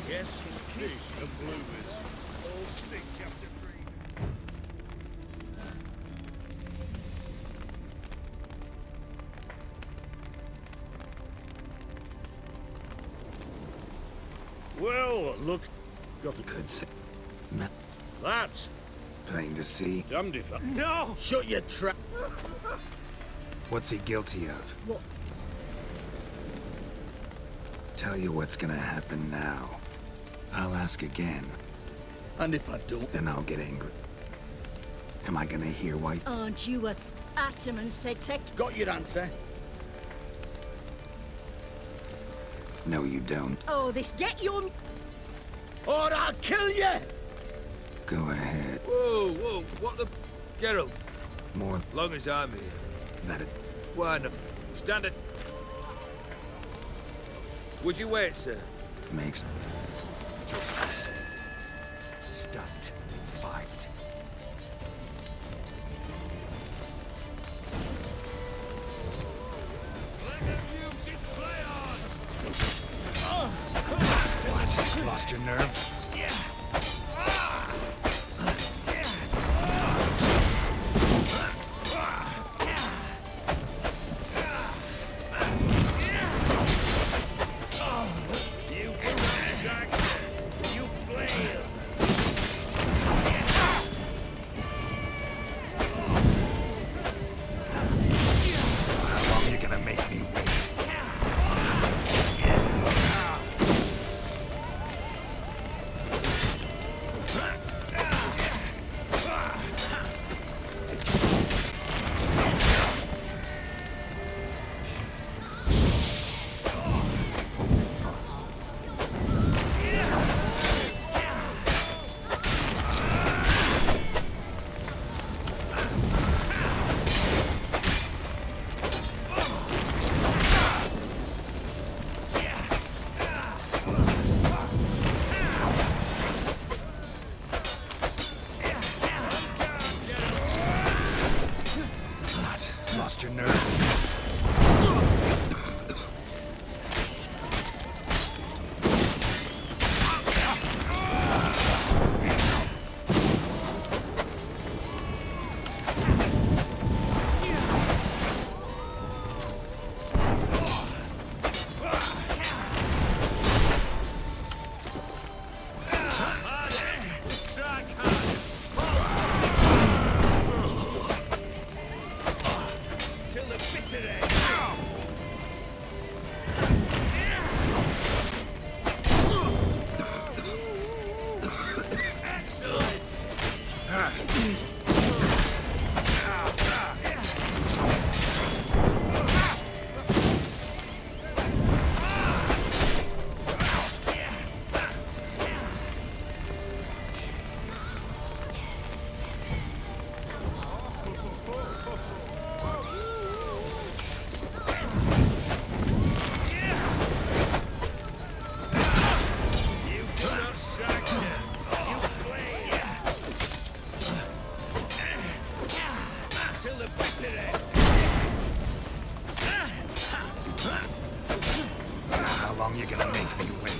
Yes, fish and bloomers. All stick chapter 3. Well, look. Got a Could say. That. Plain to see. Damned if I... No! Shut your trap. What's he guilty of? What? Tell you what's gonna happen now. I'll ask again. And if I don't? Then I'll get angry. Am I gonna hear why? Aren't you a atom and said tech? Got your answer. No, you don't. Oh, this get your... Or I'll kill you! Go ahead. Whoa, whoa, what the... Geralt, More long as I'm here. that it. Why not? Stand it. Would you wait, sir? Makes justice. Stunt. Fight. What? Lost your nerve? Lost your nerve? How long you gonna make me wait?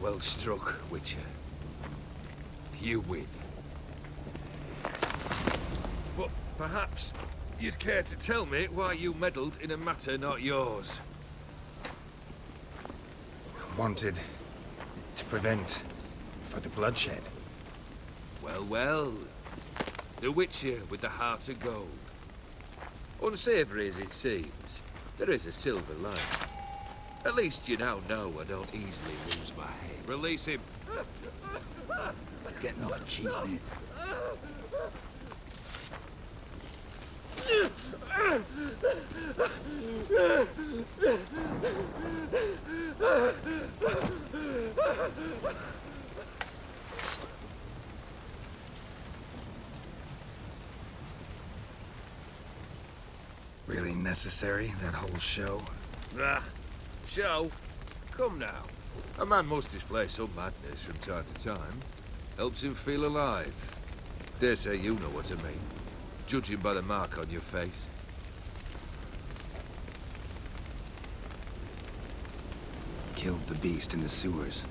Well struck, Witcher. You win. But perhaps you'd care to tell me why you meddled in a matter not yours. Wanted to prevent for the bloodshed. Well, well. The Witcher with the heart of gold. Unsavoury as it seems, there is a silver lining. At least you now know I don't easily lose my head. Release him. Getting off cheap, mate. Really necessary, that whole show? Ah, show? Come now. A man must display some madness from time to time. Helps him feel alive. Dare say you know what I mean. Judging by the mark on your face. Killed the beast in the sewers.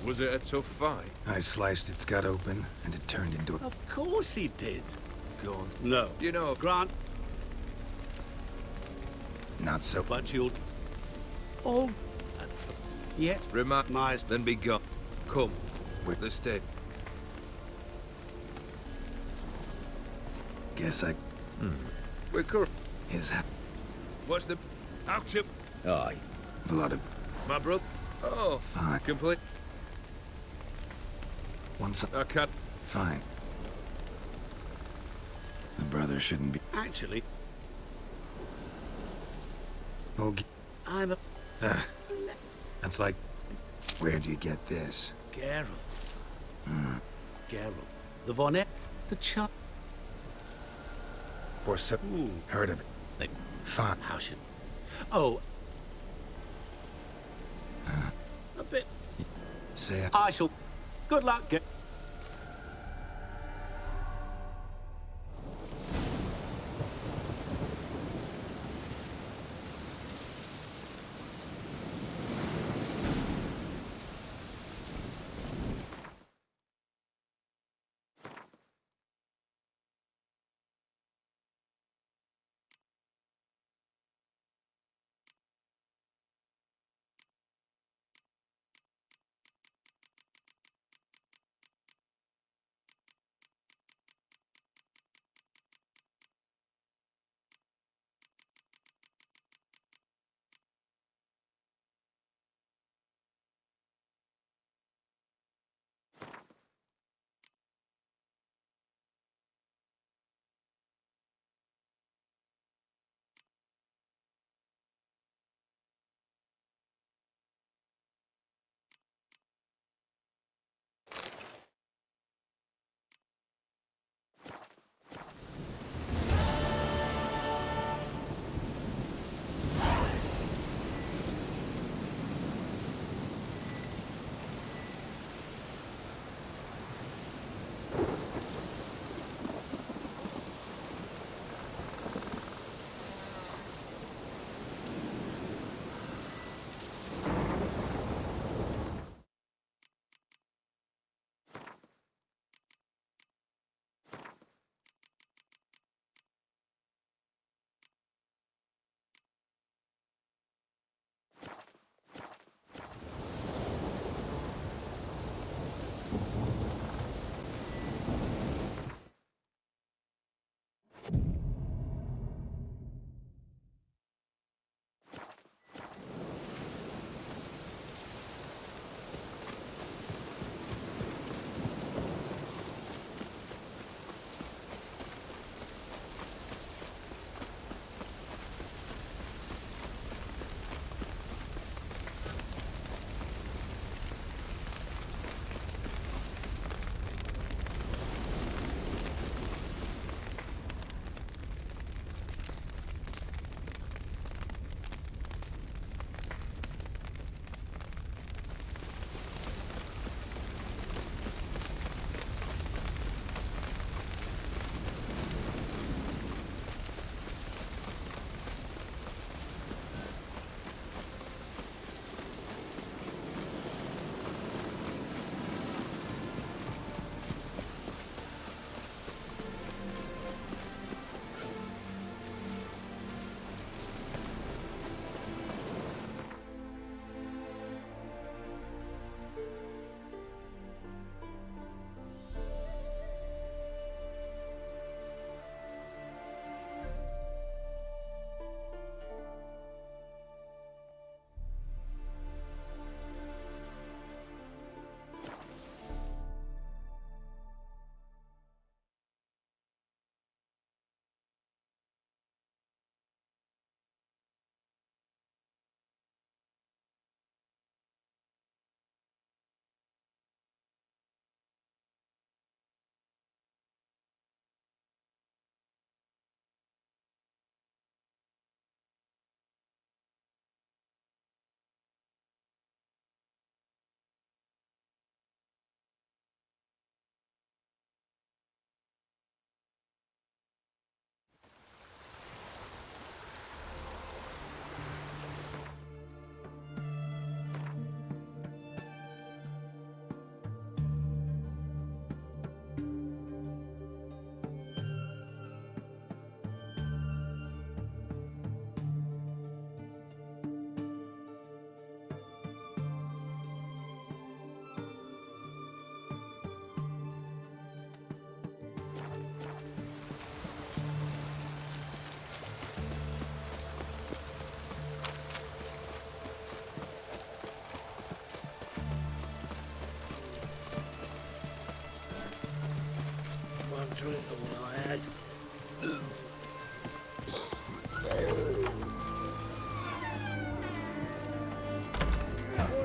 Was it a tough fight? I sliced its gut open, and it turned into a... Of course he did. Go on. No. You know, Grant, Not so... but you'll... all... yet... remind my... then be gone. Come. Wait. Let's stay. Guess I... We're cur- Is ha... What's the... Out of... Aye. Vlad... My brother? Oh, Fine. complete. Once... I can't... Fine. The brother shouldn't be... Actually, Oh, I'm a... that's like... Where do you get this? Geralt. Geralt. The Von E... The Chuck... Or so... Heard of it. Like, Fine. how should... Oh. A bit... Say it. I shall... Good luck, Geralt.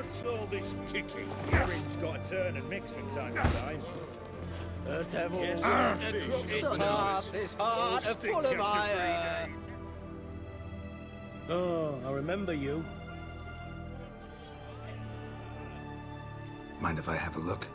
What's all this kicking? Ring's got to turn and mix from time to time. The devil's Yes, a fish. crook It son knows. of his heart All are full of stick after 3 iron. days. Oh, I remember you. Mind if I have a look?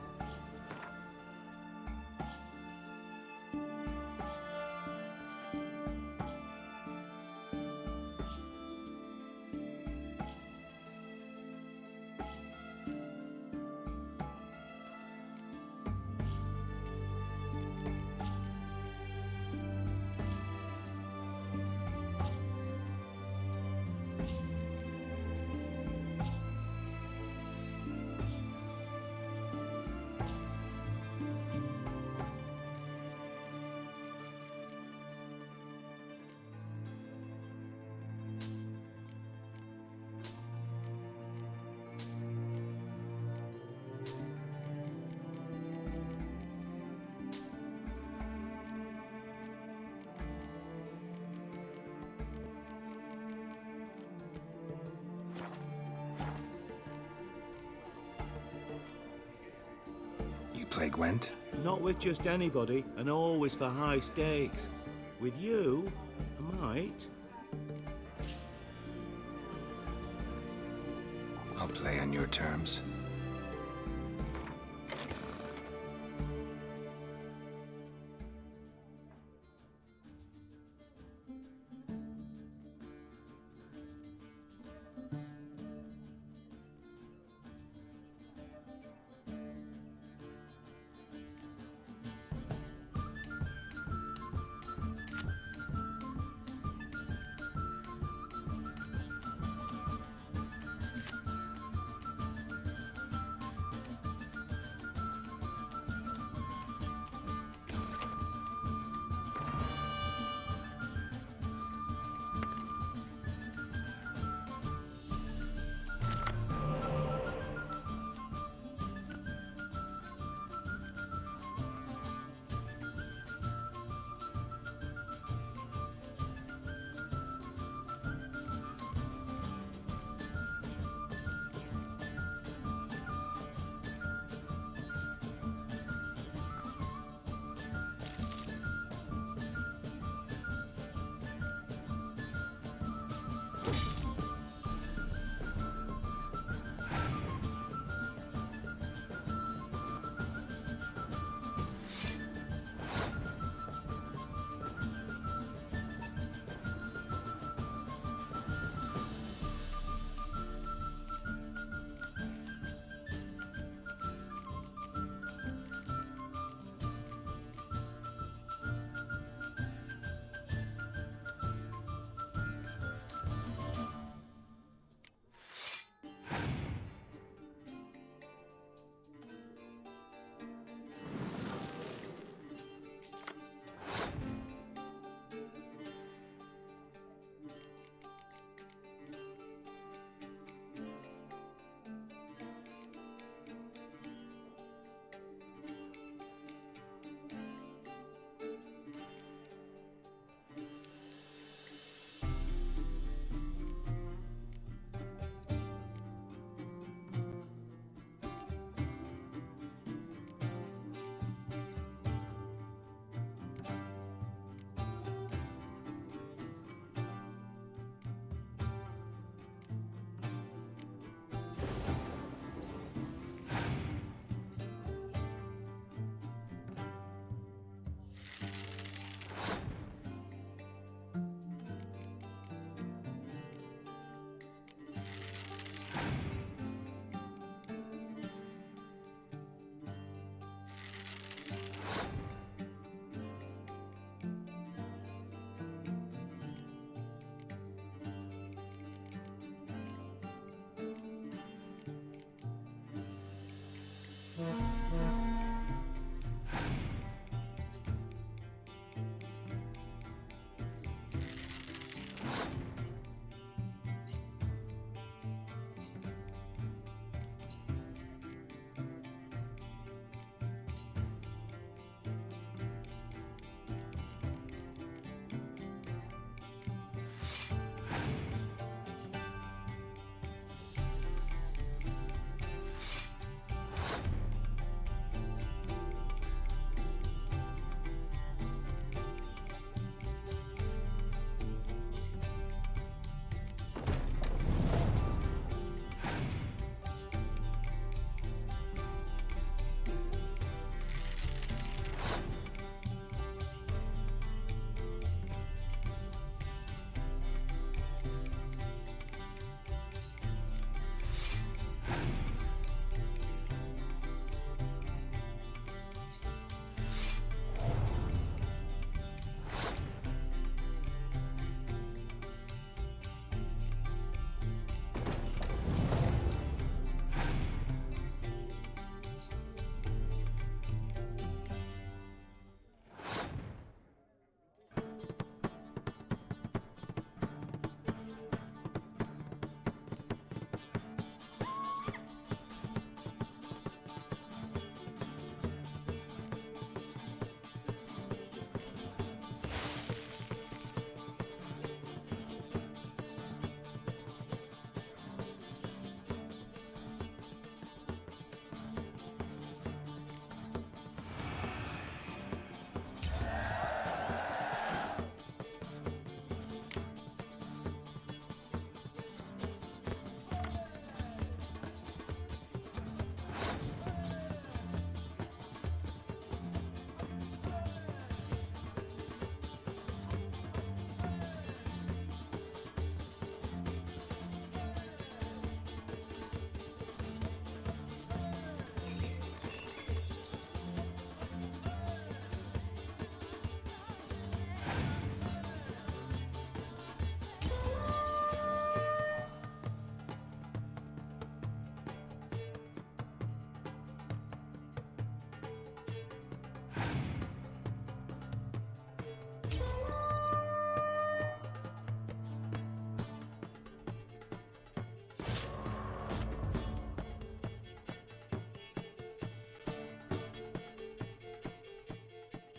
You play Gwent? Not with just anybody, and always for high stakes. With you, I might. I'll play on your terms.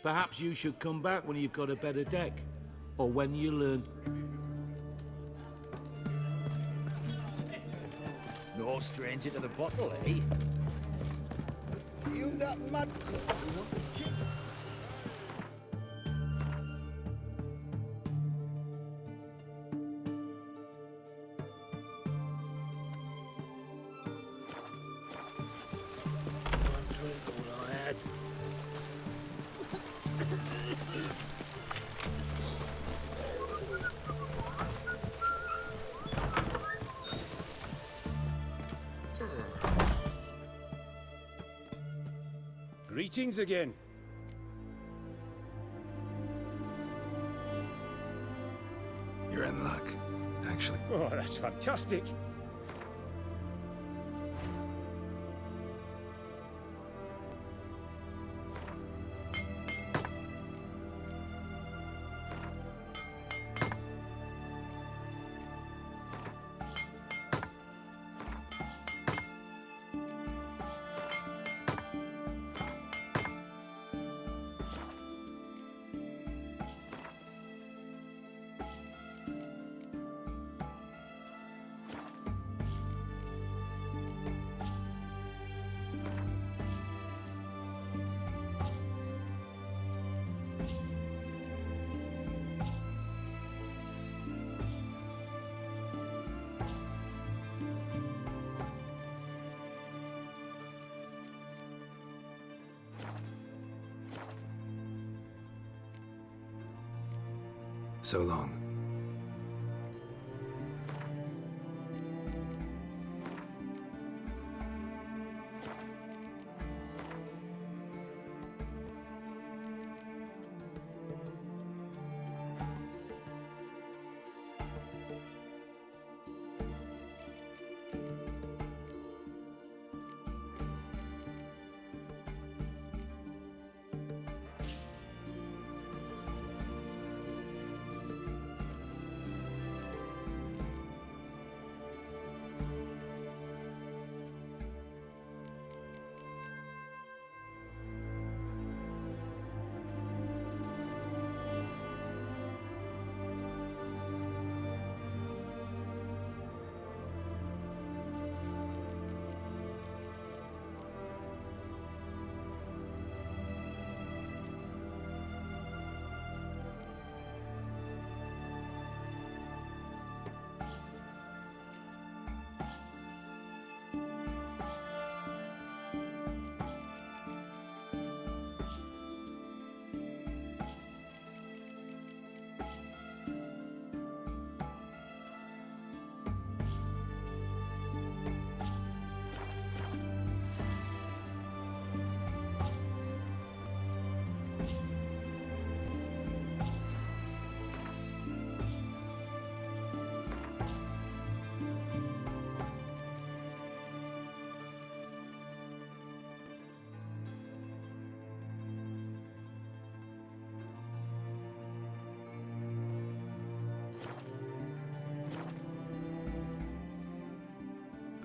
Perhaps you should come back when you've got a better deck. Or when you learn... No stranger to the bottle, eh? You that mad cook who want to kill. One drink all I had. Greetings again. You're in luck, actually. Oh, that's fantastic. So long.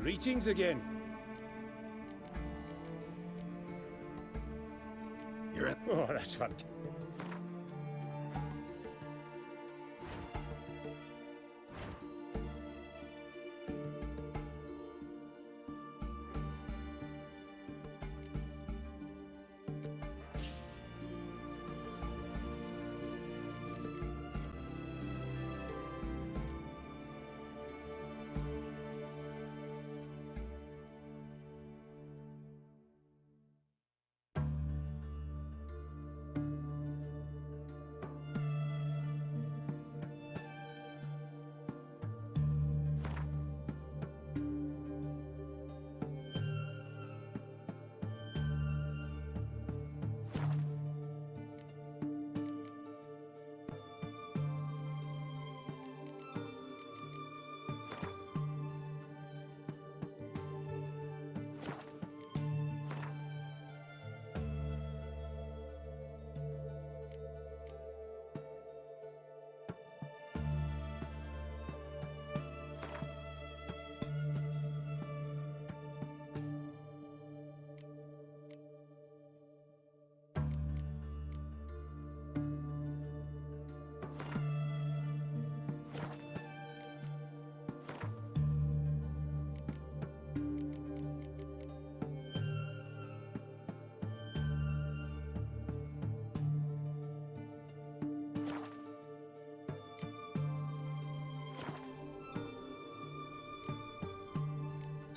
Greetings again. You're in. Oh, that's fantastic.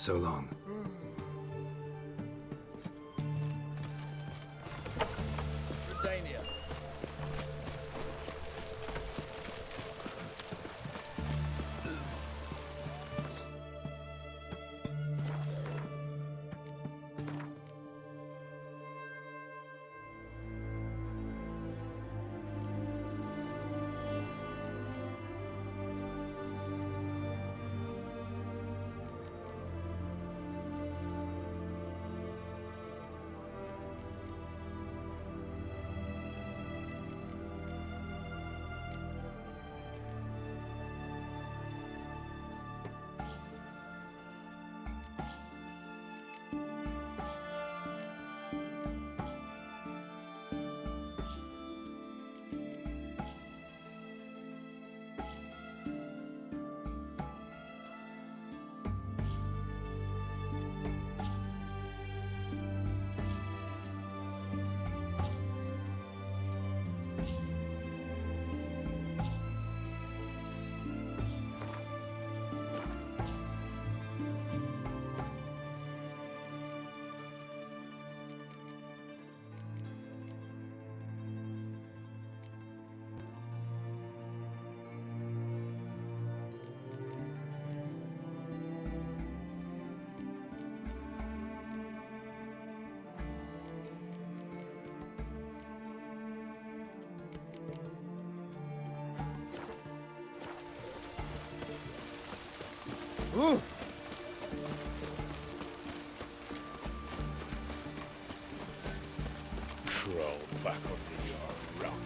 So long. Dania. Ooh. Crawl back under your rock.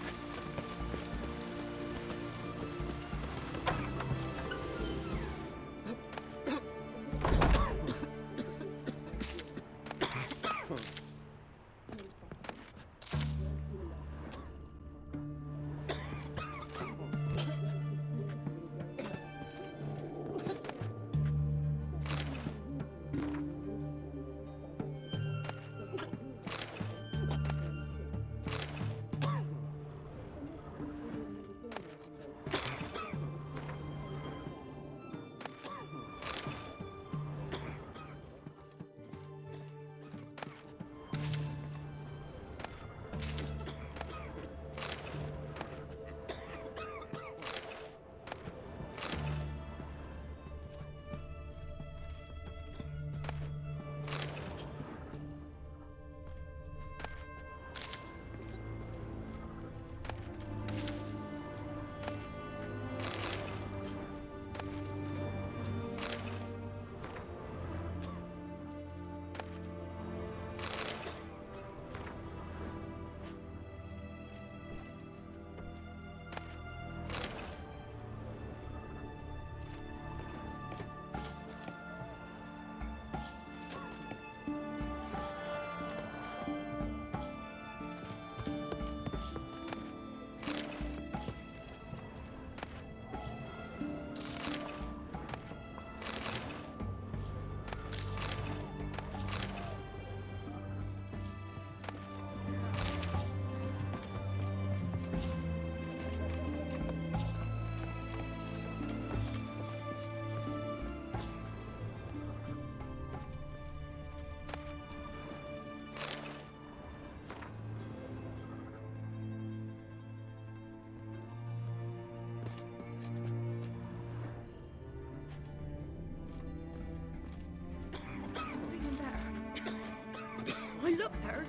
I look better,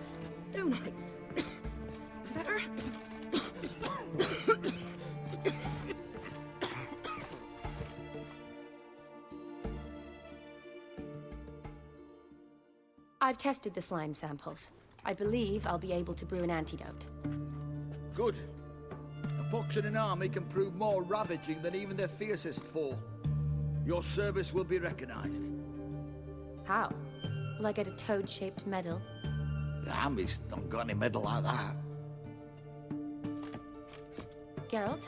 don't I? Better? I've tested the slime samples. I believe I'll be able to brew an antidote. Good. A pox in an army can prove more ravaging than even their fiercest foe. Your service will be recognized. How? Will I get a toad-shaped medal? The army's not got any medal like that. Geralt?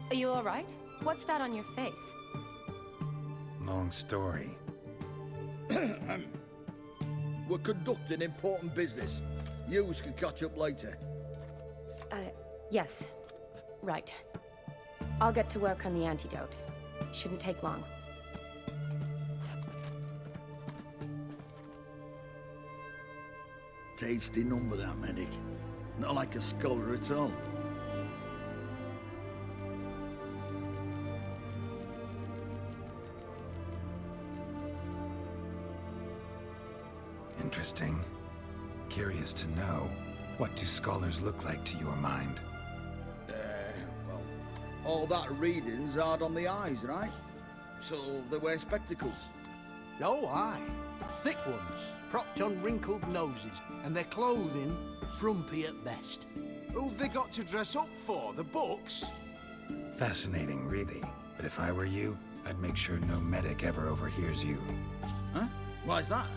Are you alright? What's that on your face? Long story. We're conducting important business. Yous can catch up later. Yes. Right. I'll get to work on the antidote. Shouldn't take long. Tasty number, that medic. Not like a scholar at all. Interesting. Curious to know, what do scholars look like to your mind? Well, all that reading's hard on the eyes, right? So they wear spectacles. Oh, aye. Thick ones, propped on wrinkled noses, and their clothing frumpy at best. Who've they got to dress up for? The books? Fascinating, really. But if I were you, I'd make sure no medic ever overhears you. Huh? Why's that?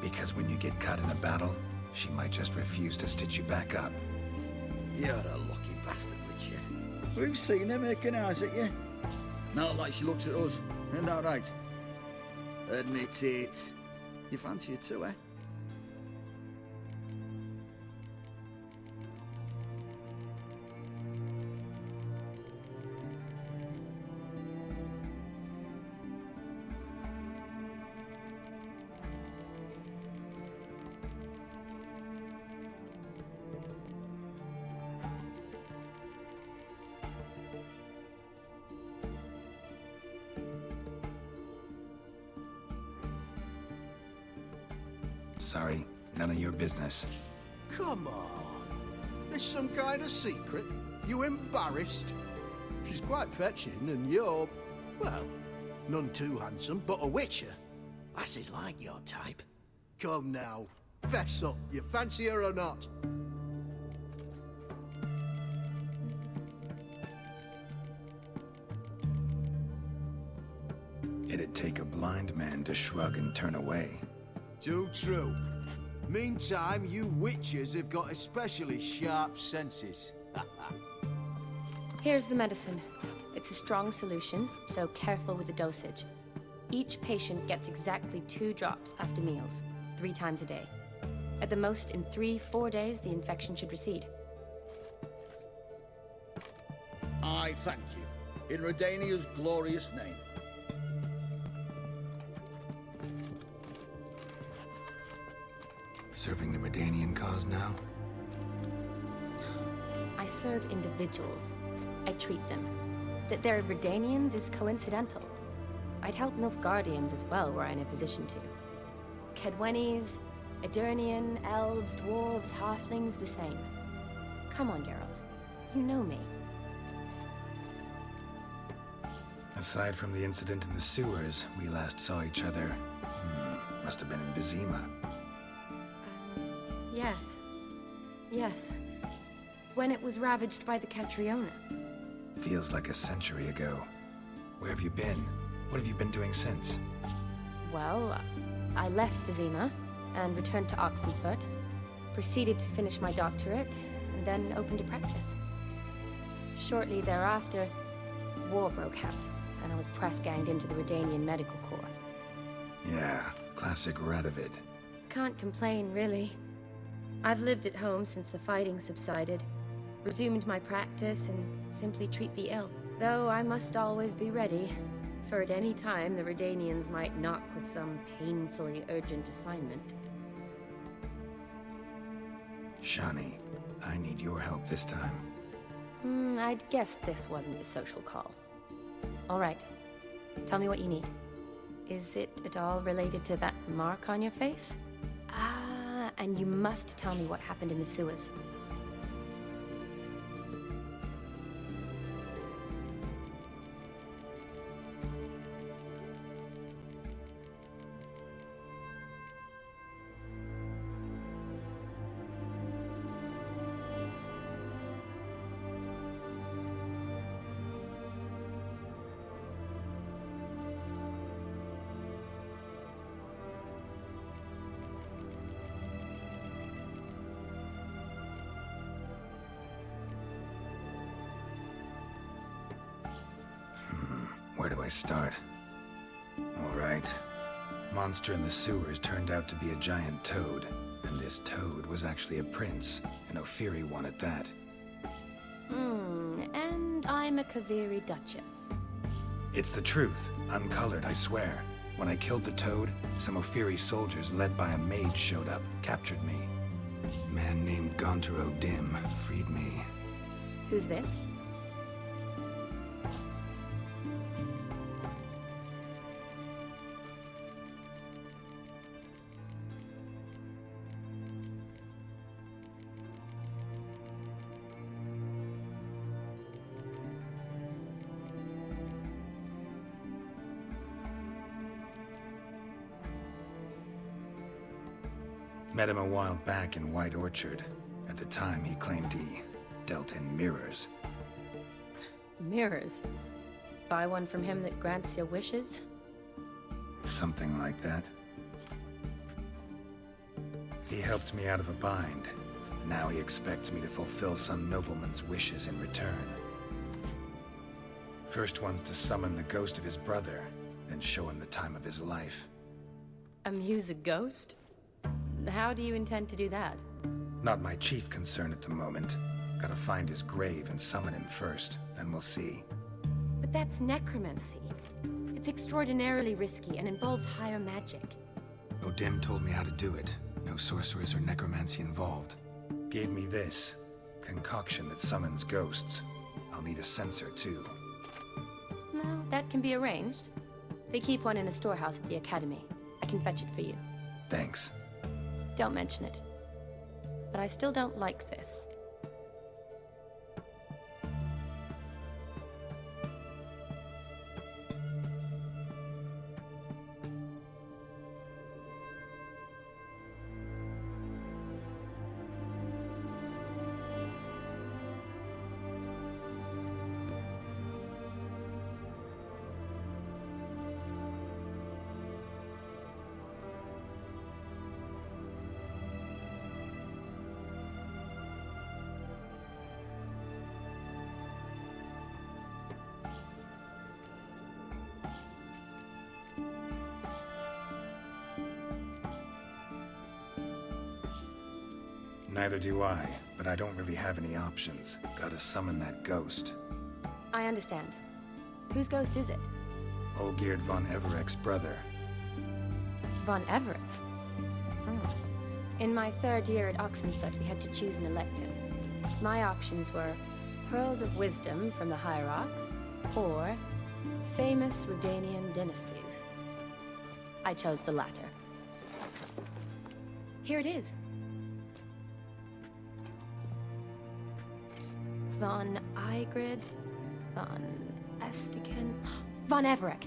Because when you get caught in a battle, she might just refuse to stitch you back up. You're a lucky bastard, Witcher. We've seen her making eyes at you. Not like she looks at us. Isn't that right? Admit it. You fancy it too, eh? Sorry, none of your business. Come on. There's some kind of secret? You embarrassed? She's quite fetching, and you're, well, none too handsome, but a witcher. Lasses like your type. Come now, fess up. You fancy her or not? It'd take a blind man to shrug and turn away. Too true. Meantime, you witches have got especially sharp senses. Here's the medicine. It's a strong solution, so careful with the dosage. Each patient gets exactly 2 drops after meals, 3 times a day. At the most, in 3-4 days, the infection should recede. I thank you. In Redania's glorious name. Serving the Redanian cause now? I serve individuals. I treat them. That they're Redanians is coincidental. I'd help Nilfgaardians as well were I in a position to. Kedwenis, Edirnian, elves, dwarves, halflings, the same. Come on, Geralt. You know me. Aside from the incident in the sewers, we last saw each other. Must have been in Vizima. Yes. Yes. When it was ravaged by the Catriona. Feels like a century ago. Where have you been? What have you been doing since? Well, I left Vizima and returned to Oxenfoot, proceeded to finish my doctorate, and then opened a practice. Shortly thereafter, war broke out, and I was press-ganged into the Redanian Medical Corps. Yeah, classic Radovid. Can't complain, really. I've lived at home since the fighting subsided, resumed my practice, and simply treat the ill. Though I must always be ready, for at any time the Redanians might knock with some painfully urgent assignment. Shani, I need your help this time. I'd guess this wasn't a social call. All right. Tell me what you need. Is it at all related to that mark on your face? Ah, and you must tell me what happened in the sewers. Where do I start? All right. Monster in the sewers turned out to be a giant toad. And this toad was actually a prince, an Ophiri one at that. And I'm a Kaviri Duchess. It's the truth. Uncolored, I swear. When I killed the toad, some Ophiri soldiers led by a mage showed up, captured me. A man named Gontaro Dim freed me. Who's this? Met him a while back in White Orchard. At the time, he claimed he dealt in mirrors. Mirrors? Buy one from him that grants your wishes? Something like that. He helped me out of a bind. Now he expects me to fulfill some nobleman's wishes in return. First one's to summon the ghost of his brother, then show him the time of his life. Amuse a ghost? How do you intend to do that? Not my chief concern at the moment. Gotta find his grave and summon him first, then we'll see. But that's necromancy. It's extraordinarily risky and involves higher magic. Odim told me how to do it. No sorcerers or necromancy involved. Gave me this concoction that summons ghosts. I'll need a censer too. No, that can be arranged. They keep one in a storehouse at the academy. I can fetch it for you. Thanks. Don't mention it. But I still don't like this. Neither do I, but I don't really have any options. Gotta summon that ghost. I understand. Whose ghost is it? Olgierd von Everek's brother. Von Everett? Oh. In my third year at Oxenfoot, we had to choose an elective. My options were Pearls of Wisdom from the Hierarchs, or famous Redanian dynasties. I chose the latter. Here it is. Von Igrid, Von Estiken, Von Everek.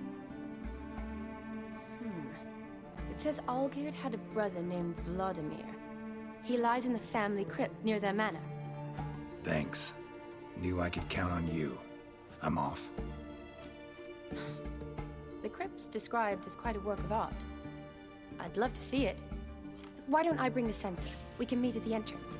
It says Olgierd had a brother named Vladimir. He lies in the family crypt near their manor. Thanks. Knew I could count on you. I'm off. The crypt's described as quite a work of art. I'd love to see it. Why don't I bring the censer? We can meet at the entrance.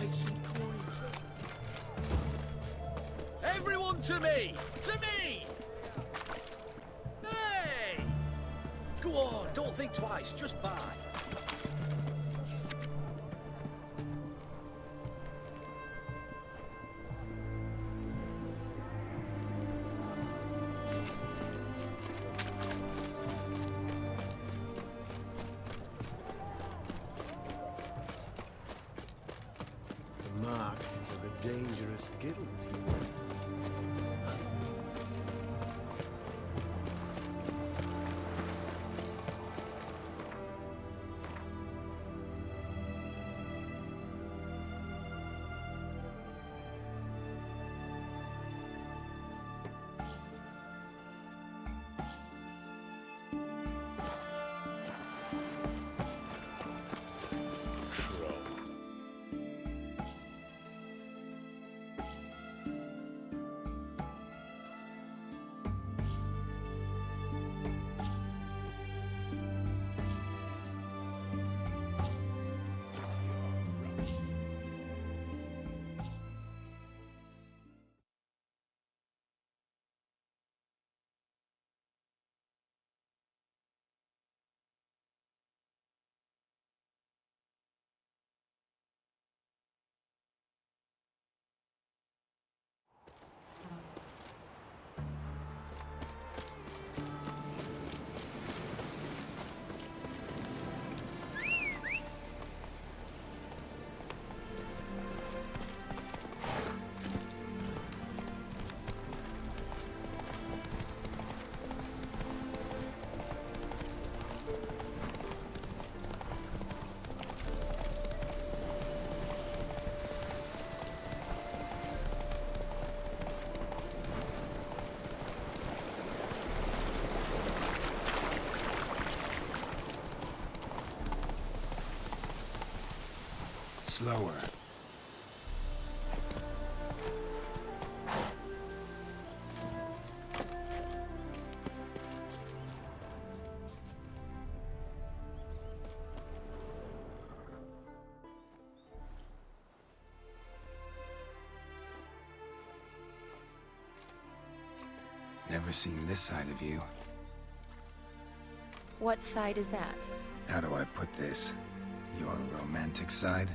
get some coins. Everyone to me! To me! Hey! Go on, don't think twice, just buy. The mark of a dangerous guild. Slower. Never seen this side of you. What side is that? How do I put this? Your romantic side?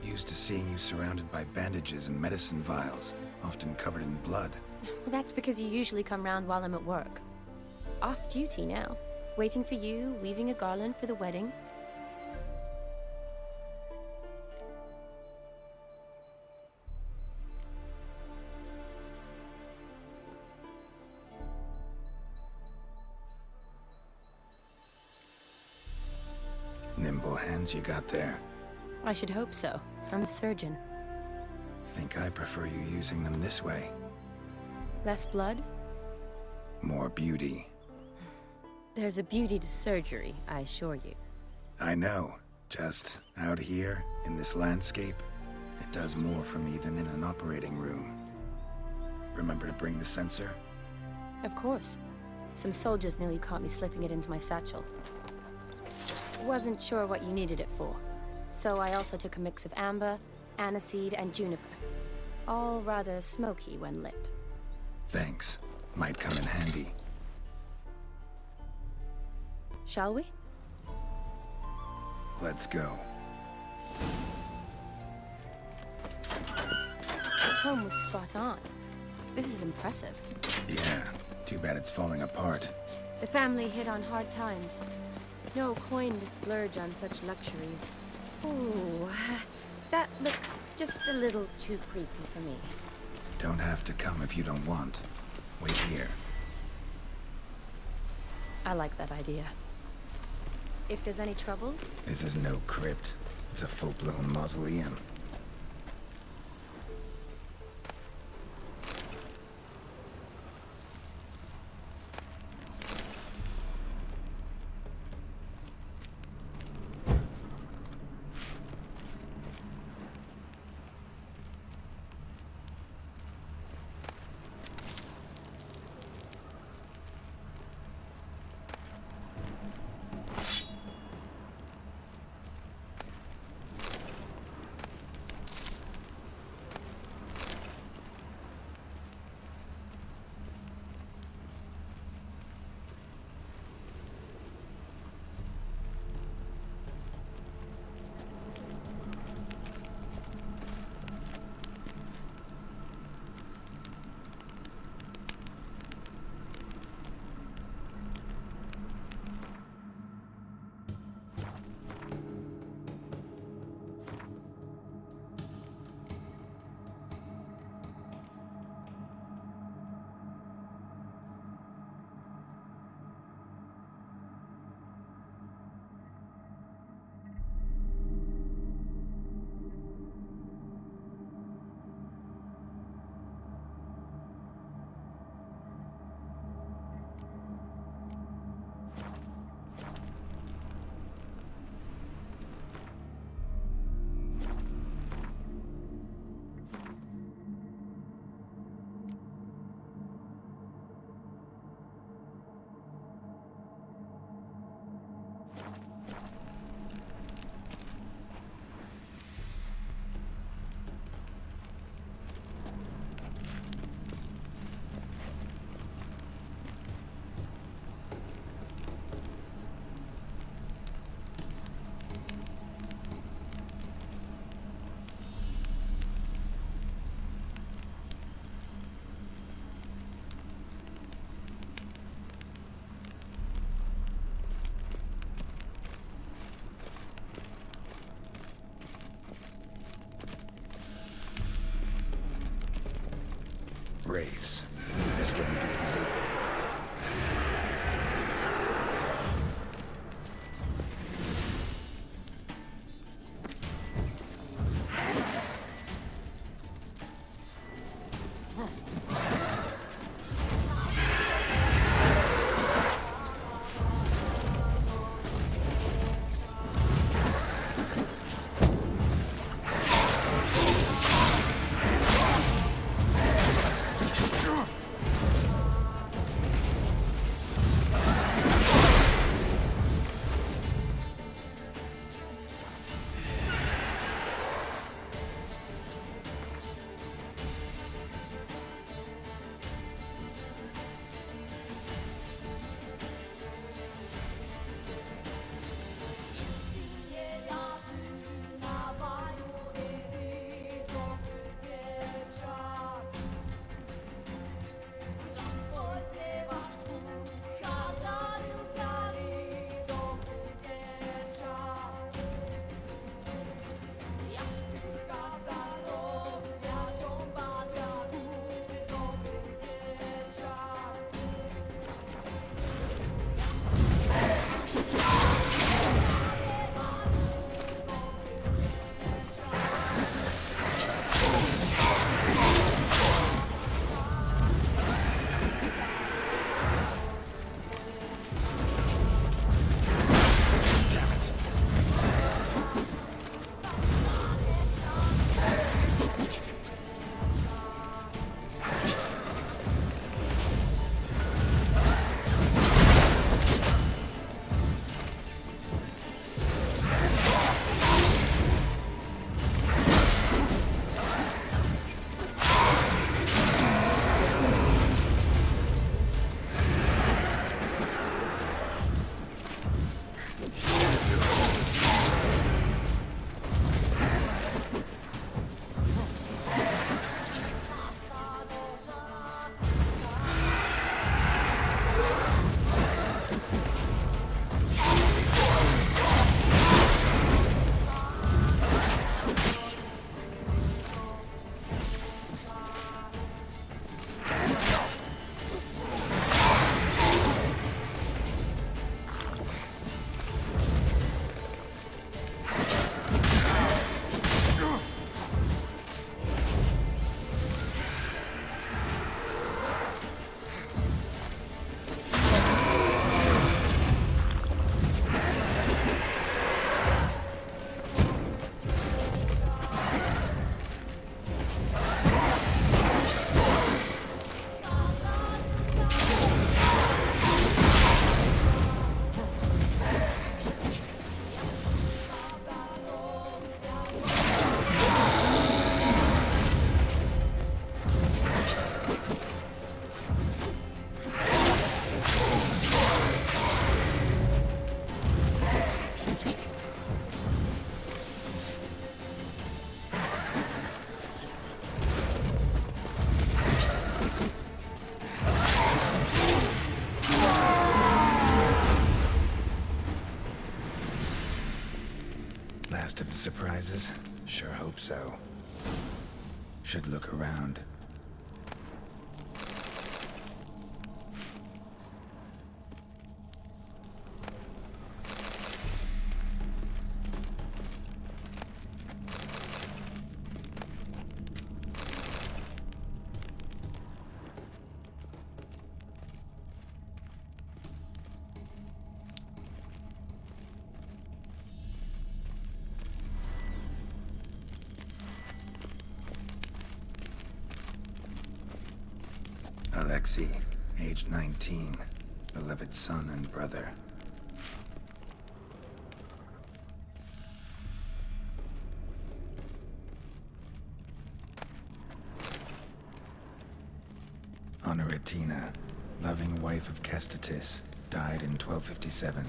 Used to seeing you surrounded by bandages and medicine vials, often covered in blood. Well, that's because you usually come round while I'm at work. Off duty now. Waiting for you, weaving a garland for the wedding. Nimble hands you got there. I should hope so. I'm a surgeon. Think I prefer you using them this way. Less blood? More beauty. There's a beauty to surgery, I assure you. I know. Just out here, in this landscape, it does more for me than in an operating room. Remember to bring the sensor? Of course. Some soldiers nearly caught me slipping it into my satchel. Wasn't sure what you needed it for. So I also took a mix of amber, aniseed, and juniper. All rather smoky when lit. Thanks. Might come in handy. Shall we? Let's go. The tome was spot on. This is impressive. Yeah, too bad it's falling apart. The family hit on hard times. No coin to splurge on such luxuries. Ooh, that looks just a little too creepy for me. Don't have to come if you don't want. Wait here. I like that idea. If there's any trouble... This is no crypt. It's a full-blown mausoleum. wraiths. This wouldn't be easy. Last of the surprises? Sure hope so. Should look around. Alexei, age 19, beloved son and brother. Honoratina, loving wife of Kestatis, died in 1257.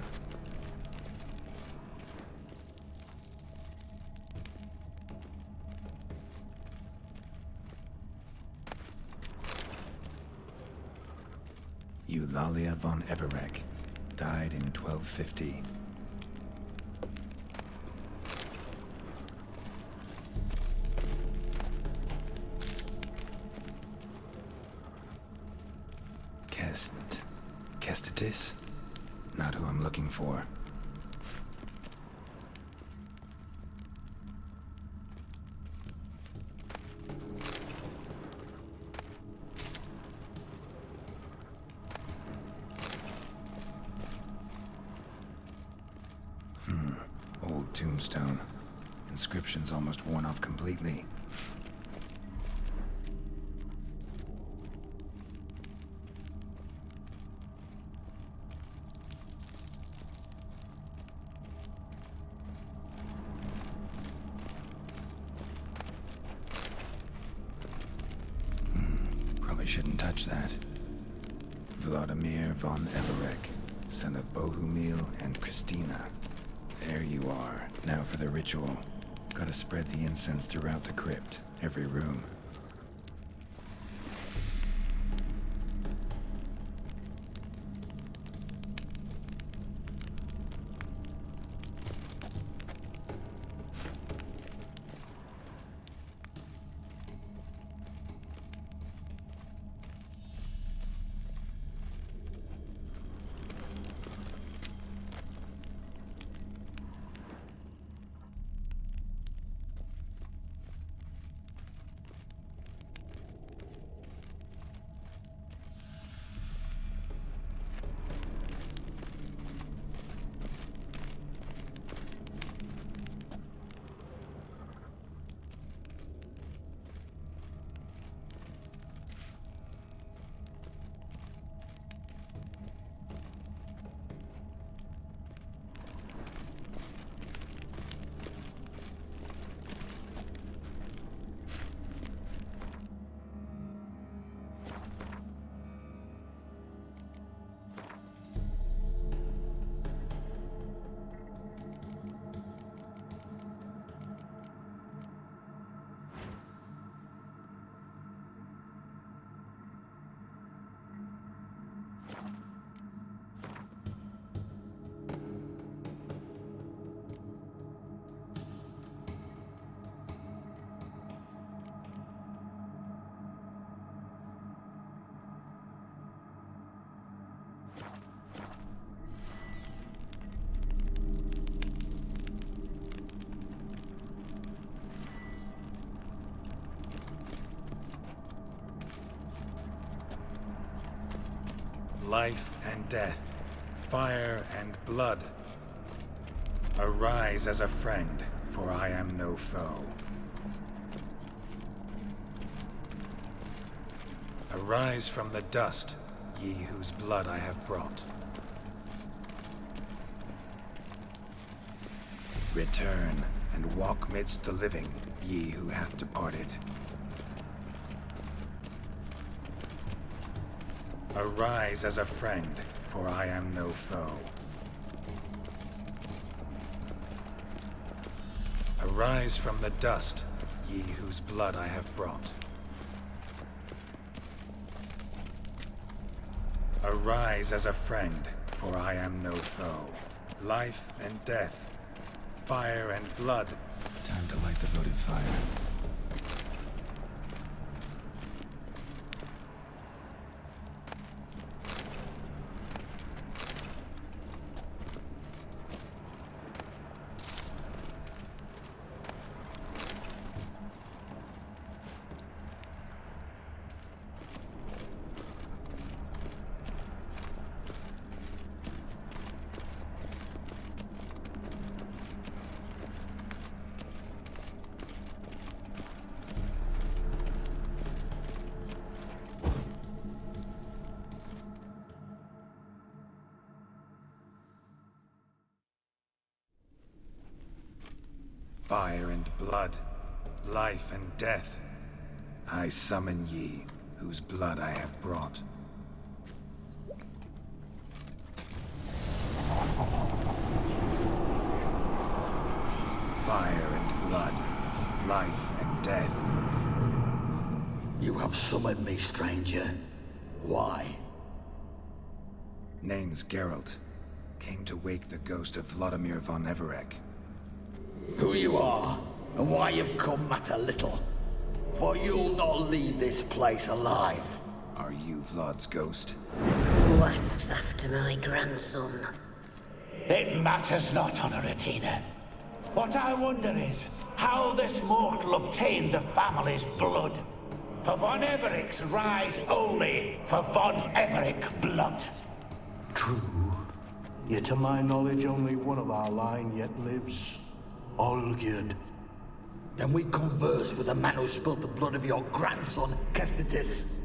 Eulalia von Everek, died in 1250. Kestetis? Not who I'm looking for. Old tombstone. Inscription's almost worn off completely. Probably shouldn't touch that. Vladimir von Everek, son of Bohumil and Christina. There you are. Now for the ritual. Gotta spread the incense throughout the crypt, every room. Life and death, fire and blood. Arise as a friend, for I am no foe. Arise from the dust, ye whose blood I have brought. Return and walk midst the living, ye who have departed. Arise as a friend, for I am no foe. Arise from the dust, ye whose blood I have brought. Arise as a friend, for I am no foe. Life and death, fire and blood. Time to light the votive fire. Fire and blood, life and death. I summon ye, whose blood I have brought. Fire and blood, life and death. You have summoned me, stranger. Why? Name's Geralt. Came to wake the ghost of Vladimir von Everek. Who you are, and why you've come matter little. For you'll not leave this place alive. Are you Vlad's ghost? Who asks after my grandson? It matters not, Honoratina. What I wonder is how this mortal obtained the family's blood. For von Everic's rise only for von Everic blood. True. Yet to my knowledge, only one of our line yet lives. Olgierd. Then we converse with the man who spilled the blood of your grandson, Kestitis.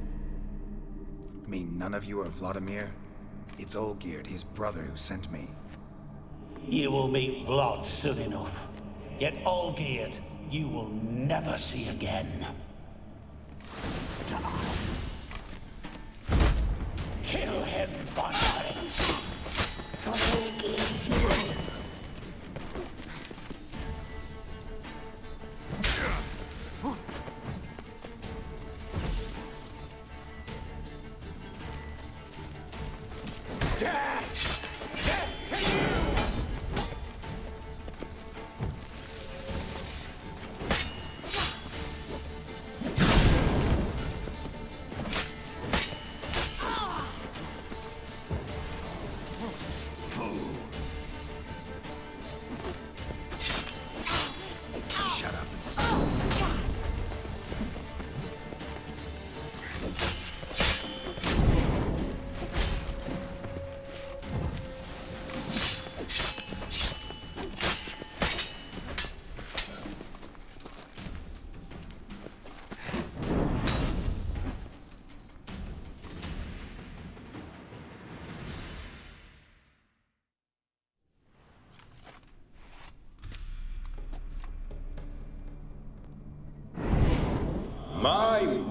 Mean none of you are Vladimir? It's Olgierd, his brother, who sent me. You will meet Vlad soon enough. Yet Olgierd, you will never see again. Kill him, von Everec. For Olgierd's blood.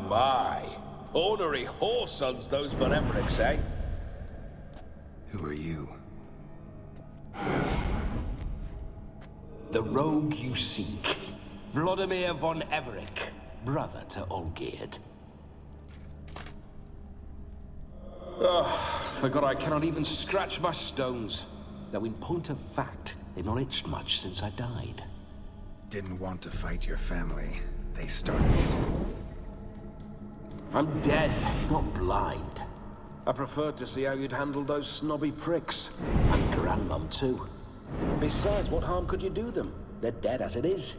My. Ornery whoresons, those von Everic's, eh? Who are you? The rogue you seek. Vladimir von Everic, brother to Olgierd. Forgot I cannot even scratch my stones. Though in point of fact, they've not itched much since I died. Didn't want to fight your family. They started it. I'm dead, not blind. I preferred to see how you'd handle those snobby pricks. And Grandmum, too. Besides, what harm could you do them? They're dead as it is.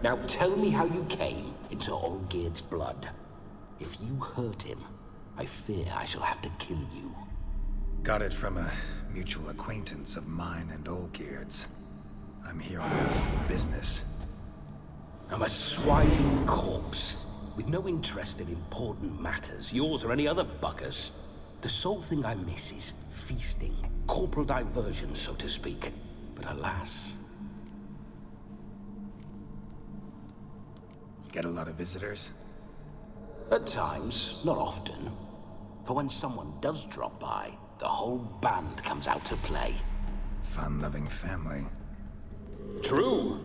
Now tell me how you came into Olgierd's blood. If you hurt him, I fear I shall have to kill you. Got it from a mutual acquaintance of mine and Olgierd's. I'm here on business. I'm a swiving corpse, with no interest in important matters, yours or any other buggers. The sole thing I miss is feasting, corporal diversion, so to speak. But alas... Get a lot of visitors? At times, not often. For when someone does drop by, the whole band comes out to play. Fun-loving family. True.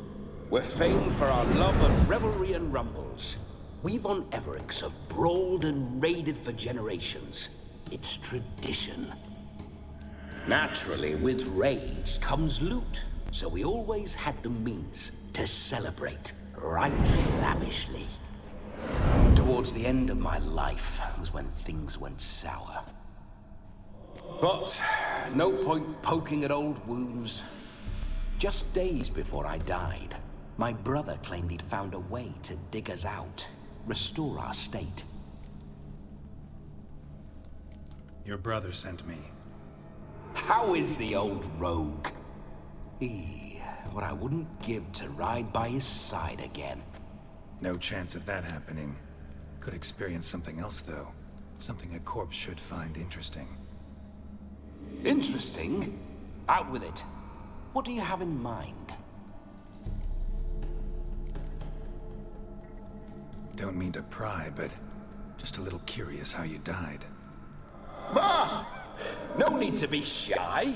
We're famed for our love of revelry and rumbles. We von Everic's have brawled and raided for generations. It's tradition. Naturally, with raids comes loot, so we always had the means to celebrate right lavishly. Towards the end of my life was when things went sour. But no point poking at old wounds. Just days before I died, my brother claimed he'd found a way to dig us out, restore our state. Your brother sent me. How is the old rogue? What I wouldn't give to ride by his side again. No chance of that happening. Could experience something else, though. Something a corpse should find interesting. Interesting? Out with it. What do you have in mind? Don't mean to pry, but just a little curious how you died. Ah! No need to be shy.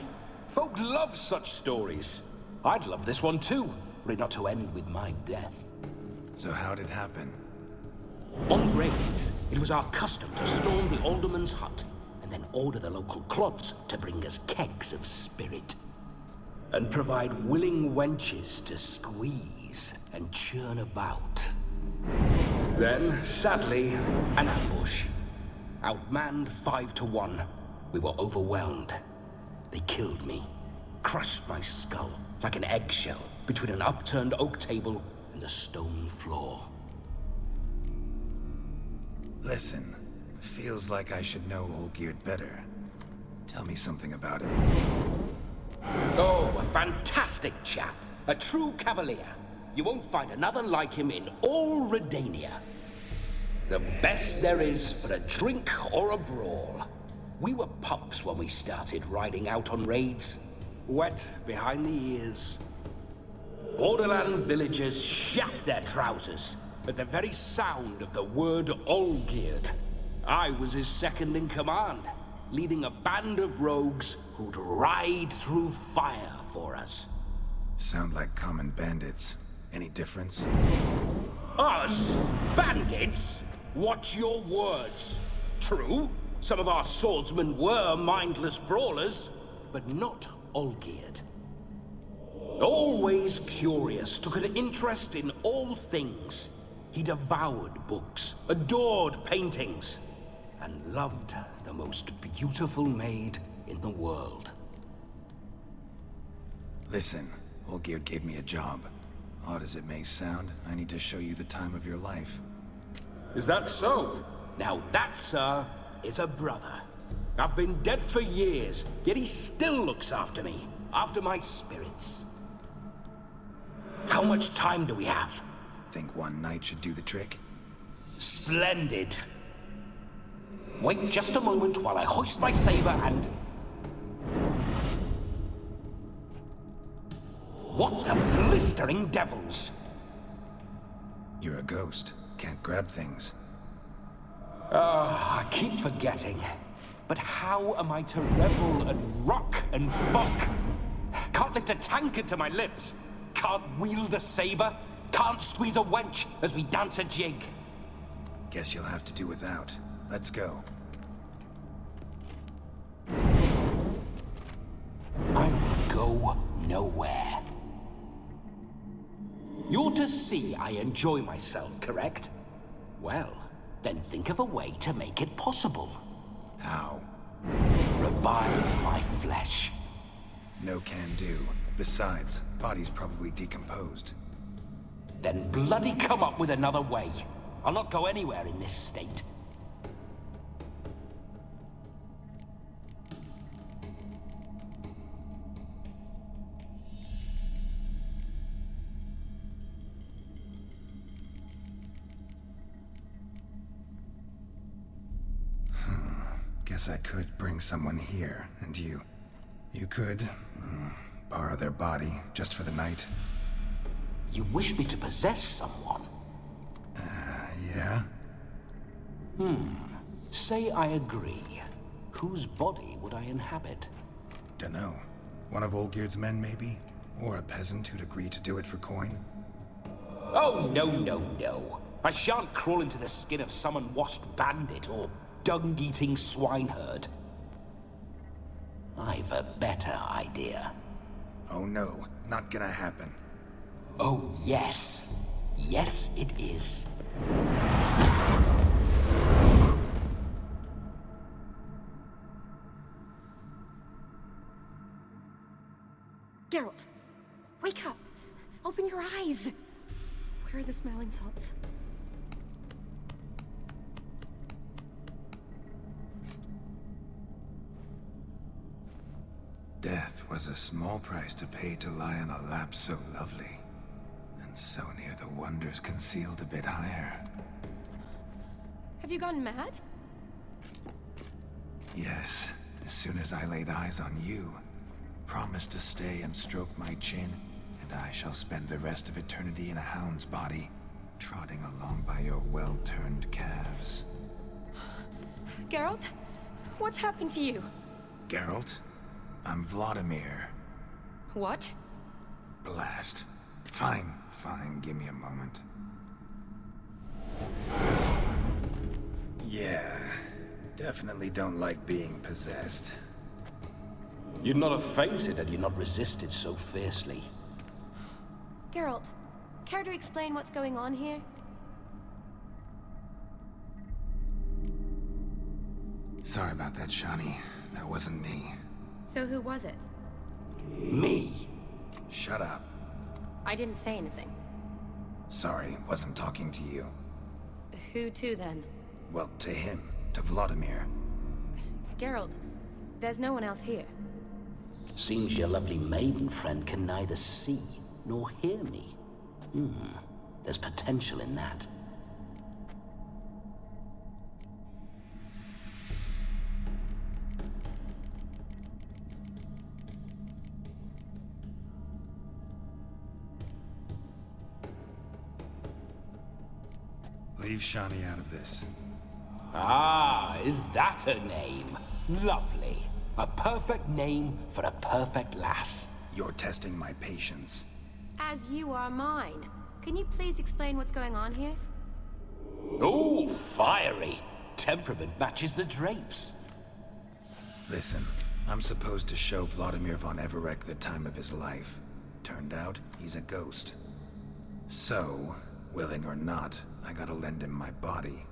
Folk love such stories. I'd love this one too, were it not to end with my death. So how'd it happen? On raids, it was our custom to storm the alderman's hut, and then order the local clods to bring us kegs of spirit. and provide willing wenches to squeeze and churn about. Then, sadly, an ambush. Outmanned 5 to 1. We were overwhelmed. They killed me, crushed my skull like an eggshell between an upturned oak table and the stone floor. Listen, feels like I should know Olgierd better. Tell me something about him. Oh, a fantastic chap. A true cavalier. You won't find another like him in all Redania. The best there is for a drink or a brawl. We were pups when we started riding out on raids. Wet behind the ears. Borderland villagers shat their trousers at the very sound of the word Olgierd. I was his second in command, leading a band of rogues who'd ride through fire for us. Sound like common bandits. Any difference? Us? Bandits? Watch your words. True, some of our swordsmen were mindless brawlers, but not Olgierd. Always curious, took an interest in all things. He devoured books, adored paintings, and loved the most beautiful maid in the world. Listen, Olgierd gave me a job. Odd as it may sound, I need to show you the time of your life. Is that so? Now that, sir, is a brother. I've been dead for years, yet he still looks after me, after my spirits. How much time do we have? Think one night should do the trick? Splendid. Wait just a moment while I hoist my saber and... What the blistering devils? You're a ghost. Can't grab things. I keep forgetting. But how am I to revel and rock and fuck? Can't lift a tankard to my lips. Can't wield a saber. Can't squeeze a wench as we dance a jig. Guess you'll have to do without. Let's go. I will go nowhere. You're to see I enjoy myself, correct? Well, then think of a way to make it possible. How? Revive my flesh. No can do. Besides, body's probably decomposed. Then bloody come up with another way. I'll not go anywhere in this state. Guess I could bring someone here, and you could borrow their body just for the night. You wish me to possess someone? Yeah? Say I agree. Whose body would I inhabit? Dunno. One of Olgierd's men, maybe? Or a peasant who'd agree to do it for coin? Oh, no, no, no. I shan't crawl into the skin of some unwashed bandit or dung-eating swineherd. I've a better idea. Oh no, not gonna happen. Oh, yes. Yes, it is. Geralt, wake up. Open your eyes. Where are the smelling salts? Death was a small price to pay to lie on a lap so lovely, and so near the wonders concealed a bit higher. Have you gone mad? Yes, as soon as I laid eyes on you, promised to stay and stroke my chin, and I shall spend the rest of eternity in a hound's body, trotting along by your well-turned calves. Geralt, what's happened to you? Geralt? I'm Vladimir. What? Blast. Fine, give me a moment. Yeah, definitely don't like being possessed. You'd not have fainted had you not resisted so fiercely. Geralt, care to explain what's going on here? Sorry about that, Shani. That wasn't me. So who was it? Me. Shut up. I didn't say anything. Sorry, wasn't talking to you. Who to then? Well, to him. To Vladimir. Geralt, there's no one else here. Seems your lovely maiden friend can neither see nor hear me. There's potential in that. Leave Shani out of this. Ah, is that her name? Lovely. A perfect name for a perfect lass. You're testing my patience. As you are mine. Can you please explain what's going on here? Oh, fiery. Temperament matches the drapes. Listen, I'm supposed to show Vladimir von Everec the time of his life. Turned out, he's a ghost. So, willing or not, I gotta lend him my body.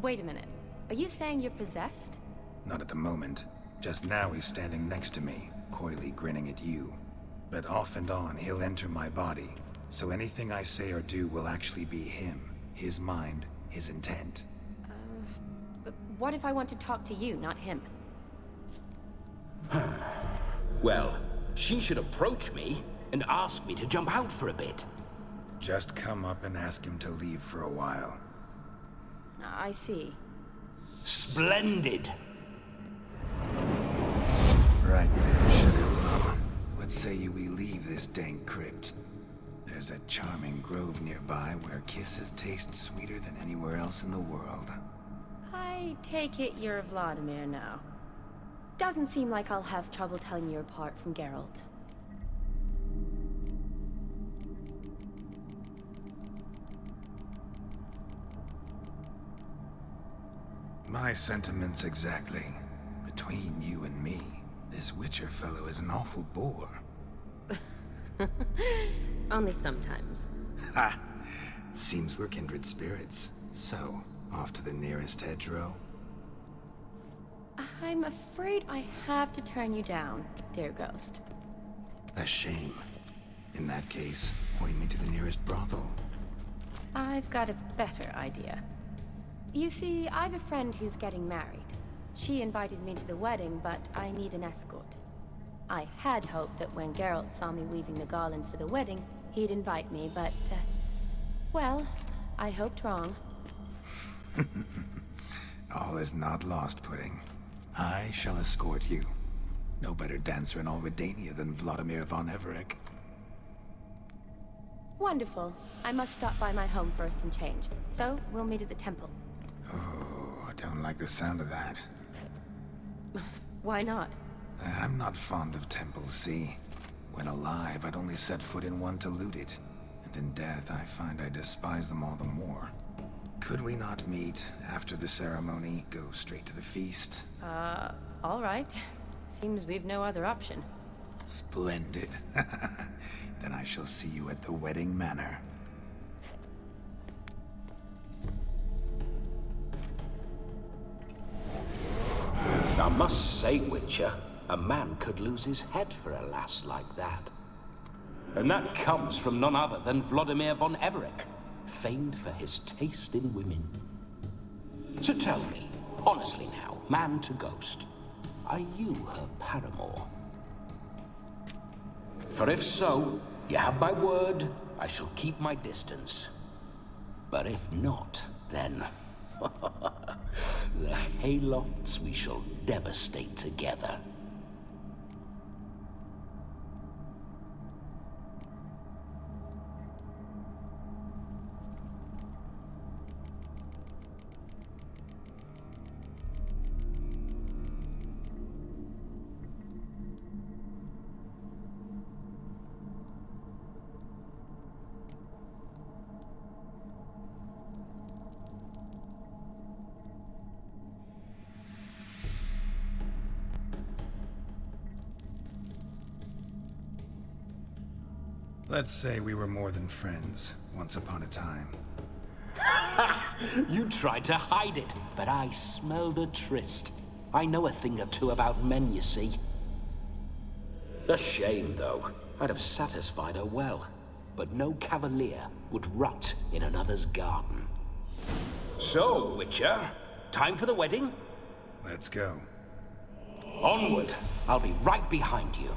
Wait a minute. Are you saying you're possessed? Not at the moment. Just now he's standing next to me, coyly grinning at you. But off and on, he'll enter my body. So anything I say or do will actually be him. His mind, his intent. But what if I want to talk to you, not him? Well, she should approach me and ask me to jump out for a bit. Just come up and ask him to leave for a while. I see. Splendid! Right then, Sugar Plum. What say you we leave this dank crypt? There's a charming grove nearby where kisses taste sweeter than anywhere else in the world. I take it you're Vladimir now. Doesn't seem like I'll have trouble telling you apart from Geralt. My sentiments exactly. Between you and me, this Witcher fellow is an awful bore. Only sometimes. Ha! Seems we're kindred spirits. So, off to the nearest hedgerow? I'm afraid I have to turn you down, dear ghost. A shame. In that case, point me to the nearest brothel. I've got a better idea. You see, I've a friend who's getting married. She invited me to the wedding, but I need an escort. I had hoped that when Geralt saw me weaving the garland for the wedding, he'd invite me, but, well, I hoped wrong. All is not lost, Pudding. I shall escort you. No better dancer in all Redania than Vladimir von Everec. Wonderful. I must stop by my home first and change. So, we'll meet at the temple. Oh, I don't like the sound of that. Why not? I'm not fond of temples, see? When alive, I'd only set foot in one to loot it. And in death, I find I despise them all the more. Could we not meet after the ceremony, go straight to the feast? All right. Seems we've no other option. Splendid. Then I shall see you at the wedding manor. I must say, Witcher, a man could lose his head for a lass like that. And that comes from none other than Vladimir von Everec, famed for his taste in women. So tell me, honestly now, man to ghost, are you her paramour? For if so, you have my word, I shall keep my distance. But if not, then... the haylofts we shall devastate together. Let's say we were more than friends, once upon a time. You tried to hide it, but I smelled a tryst. I know a thing or two about men, you see. A shame, though. I'd have satisfied her well. But no cavalier would rot in another's garden. So, Witcher, time for the wedding? Let's go. Onward. I'll be right behind you.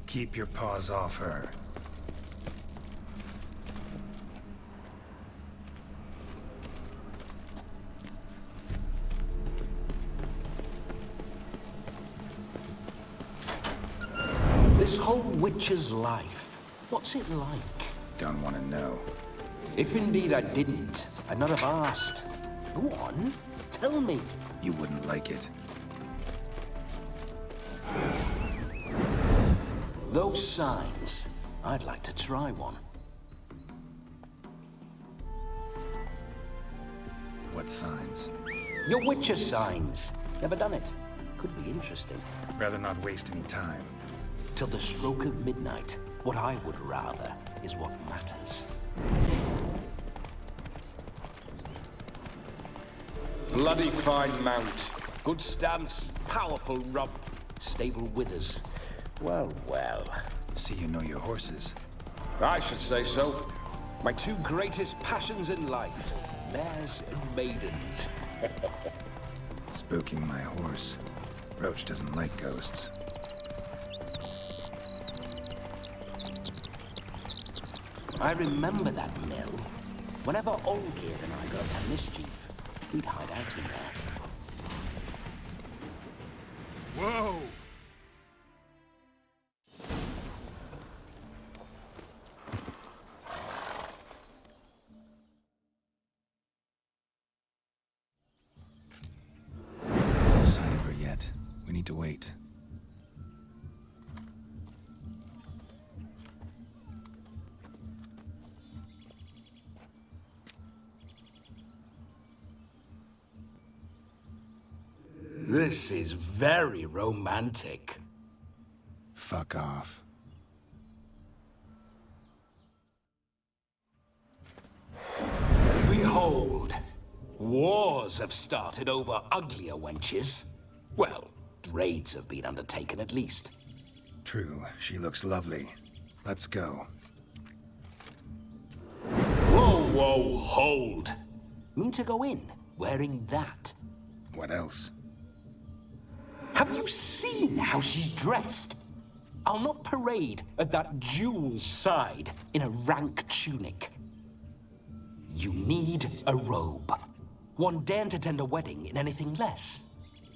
Keep your paws off her. This whole witcher's life, what's it like? Don't want to know. If indeed I didn't, I'd not have asked. Go on, tell me. You wouldn't like it. Those signs, I'd like to try one. What signs? Your Witcher signs. Never done it. Could be interesting. Rather not waste any time. Till the stroke of midnight, what I would rather is what matters. Bloody fine mount. Good stance, powerful rump, stable withers. Well, well. See you know your horses. I should say so. My two greatest passions in life, mares and maidens. Spooking my horse. Roach doesn't like ghosts. I remember that mill. Whenever Olgierd and I got up to mischief, we'd hide out in there. Whoa! No sign of her yet. We need to wait. This is very romantic. Fuck off. Behold, wars have started over uglier wenches. Well, raids have been undertaken at least. True, she looks lovely. Let's go. Whoa, whoa, hold. Mean to go in, wearing that? What else? Have you seen how she's dressed? I'll not parade at that jewel's side in a rank tunic. You need a robe. One daren't attend a wedding in anything less.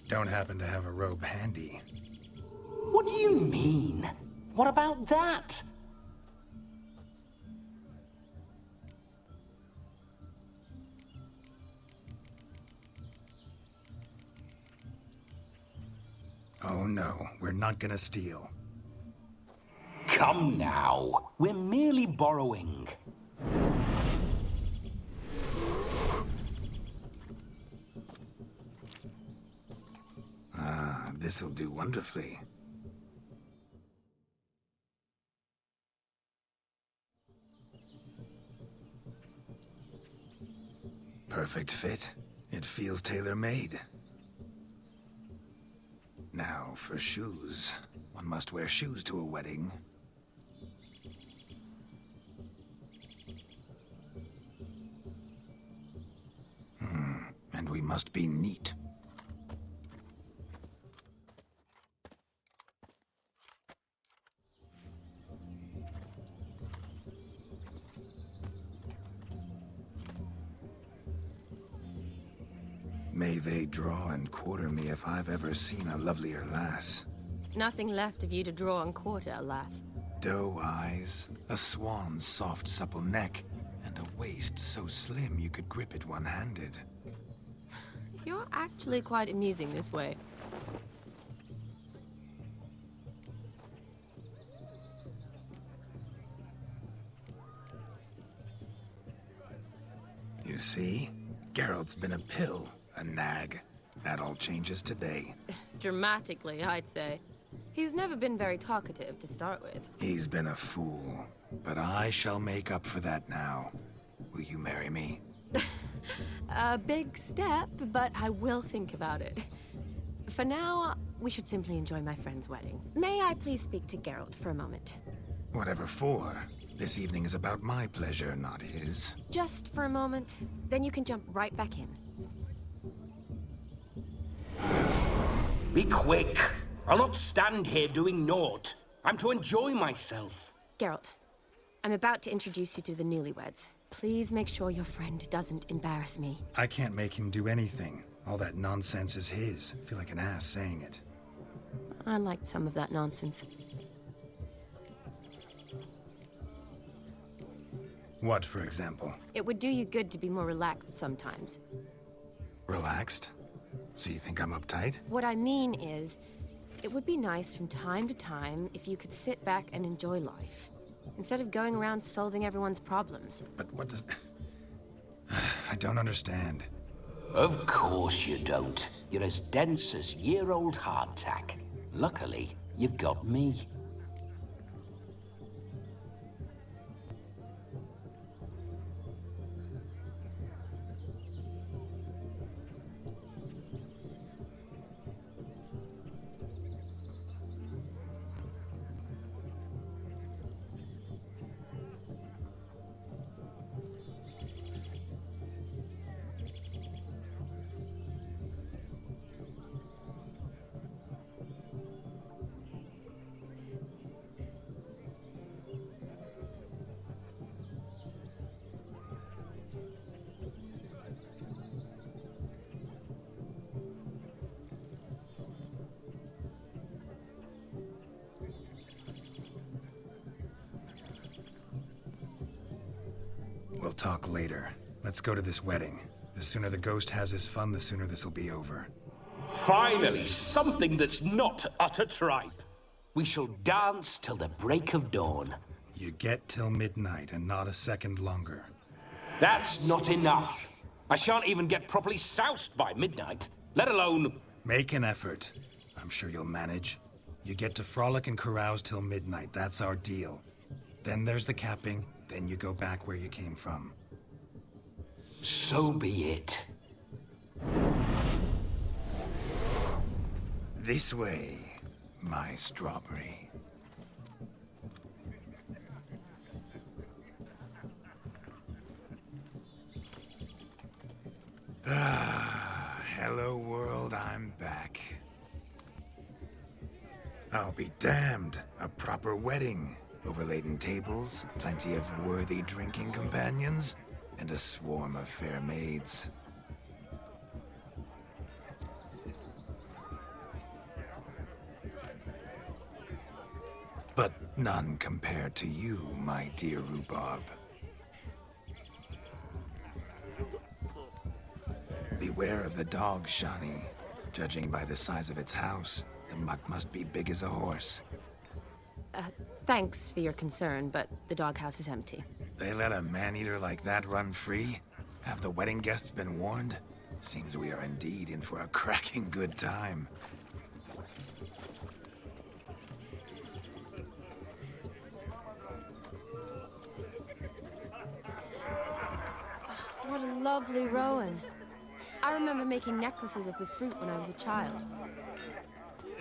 Don't happen to have a robe handy. What do you mean? What about that? Oh no, we're not gonna steal. Come now, we're merely borrowing. Ah, this'll do wonderfully. Perfect fit. It feels tailor-made. Now, for shoes. One must wear shoes to a wedding. And we must be neat. May they draw and quarter me if I've ever seen a lovelier lass. Nothing left of you to draw and quarter, alas. Doe eyes, a swan's soft, supple neck, and a waist so slim you could grip it one-handed. You're actually quite amusing this way. You see? Geralt's been a pill, a nag. That all changes today. Dramatically, I'd say. He's never been very talkative to start with. He's been a fool, but I shall make up for that now. Will you marry me? A big step, but I will think about it. For now, we should simply enjoy my friend's wedding. May I please speak to Geralt for a moment? Whatever for. This evening is about my pleasure, not his. Just for a moment, then you can jump right back in. Be quick. I'll not stand here doing naught. I'm to enjoy myself. Geralt, I'm about to introduce you to the newlyweds. Please make sure your friend doesn't embarrass me. I can't make him do anything. All that nonsense is his. I feel like an ass saying it. I liked some of that nonsense. What, for example? It would do you good to be more relaxed sometimes. Relaxed? So you think I'm uptight? What I mean is, it would be nice from time to time if you could sit back and enjoy life, instead of going around solving everyone's problems. But what does... I don't understand. Of course you don't. You're as dense as year-old hardtack. Luckily, you've got me. We'll talk later. Let's go to this wedding. The sooner the ghost has his fun, the sooner this'll be over. Finally, something that's not utter tripe. We shall dance till the break of dawn. You get till midnight and not a second longer. That's not enough. I shan't even get properly soused by midnight, let alone... Make an effort. I'm sure you'll manage. You get to frolic and carouse till midnight. That's our deal. Then there's the capping. Then you go back where you came from. So be it. This way, my strawberry. Hello world, I'm back. I'll be damned. A proper wedding. Overladen tables, plenty of worthy drinking companions, and a swarm of fair maids. But none compared to you, my dear rhubarb. Beware of the dog, Shani. Judging by the size of its house, the muck must be big as a horse. Thanks for your concern, but the doghouse is empty. They let a man-eater like that run free? Have the wedding guests been warned? Seems we are indeed in for a cracking good time. What a lovely rowan. I remember making necklaces of the fruit when I was a child.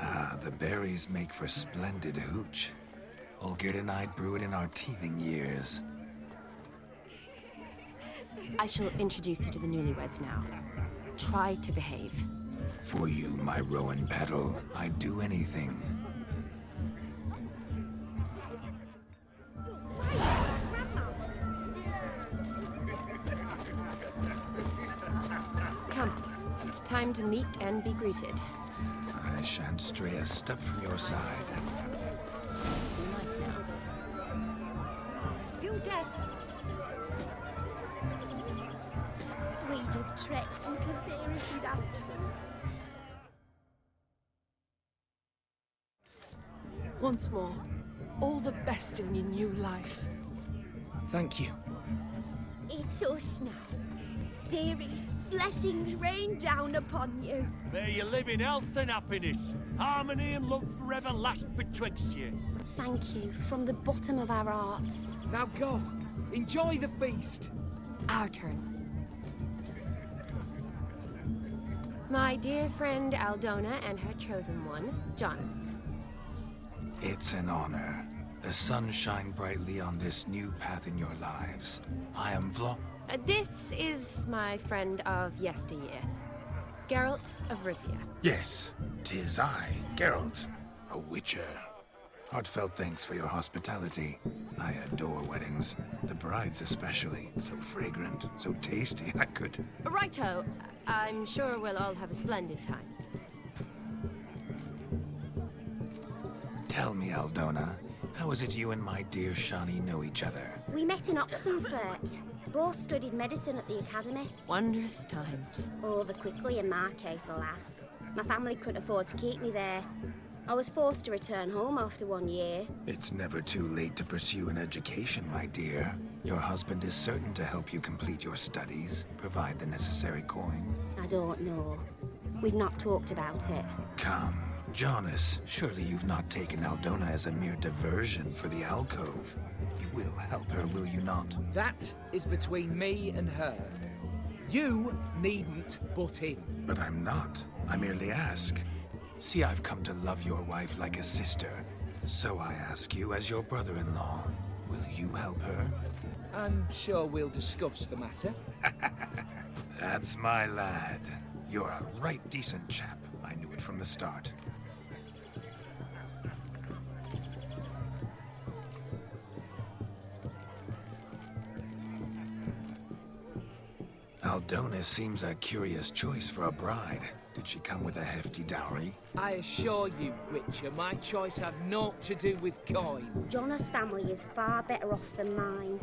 Ah, the berries make for splendid hooch. Olgerd and I brewed in our teething years. I shall introduce you to the newlyweds now. Try to behave. For you, my rowan petal, I'd do anything. Come. Time to meet and be greeted. I shan't stray a step from your side. Be nice now. You deaf? We'd have trekked from Cathay if you'd out. Once more, all the best in your new life. Thank you. It's us now. Dearies, blessings rain down upon you. May you live in health and happiness. Harmony and love forever last betwixt you. Thank you from the bottom of our hearts. Now go. Enjoy the feast. Our turn. My dear friend Aldona and her chosen one, Jonas. It's an honor. The sun shine brightly on this new path in your lives. I am This is my friend of yesteryear, Geralt of Rivia. Yes, 'tis I, Geralt, a witcher. Heartfelt thanks for your hospitality. I adore weddings. The brides especially. So fragrant, so tasty, I could... Righto. I'm sure we'll all have a splendid time. Tell me, Aldona, how is it you and my dear Shani know each other? We met in Oxenfurt. Both studied medicine at the academy. Wondrous times. Over quickly in my case, alas. My family couldn't afford to keep me there. I was forced to return home after 1 year. It's never too late to pursue an education, my dear. Your husband is certain to help you complete your studies, provide the necessary coin. I don't know. We've not talked about it. Come, Jonas, surely you've not taken Aldona as a mere diversion for the alcove. You will help her, will you not? That is between me and her. You needn't butt in. But I'm not. I merely ask. See, I've come to love your wife like a sister. So I ask you, as your brother-in-law, will you help her? I'm sure we'll discuss the matter. That's my lad. You're a right decent chap. I knew it from the start. Aldona seems a curious choice for a bride. Did she come with a hefty dowry? I assure you, Witcher, my choice had naught to do with coin. Jonas' family is far better off than mine.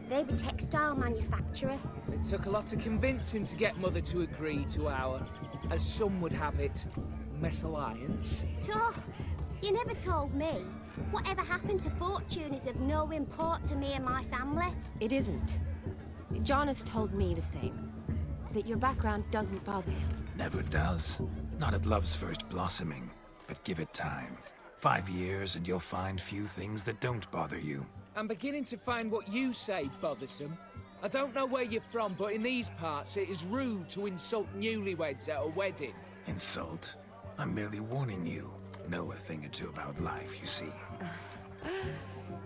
They've a textile manufacturer. It took a lot of convincing to get Mother to agree to our, as some would have it, mesalliance. Oh, you never told me. Whatever happened to fortune is of no import to me and my family. It isn't. Jonas told me the same. That your background doesn't bother him. Never does. Not at love's first blossoming. But give it time. 5 years and you'll find few things that don't bother you. I'm beginning to find what you say bothersome. I don't know where you're from, but in these parts it is rude to insult newlyweds at a wedding. Insult? I'm merely warning you. Know a thing or two about life, you see.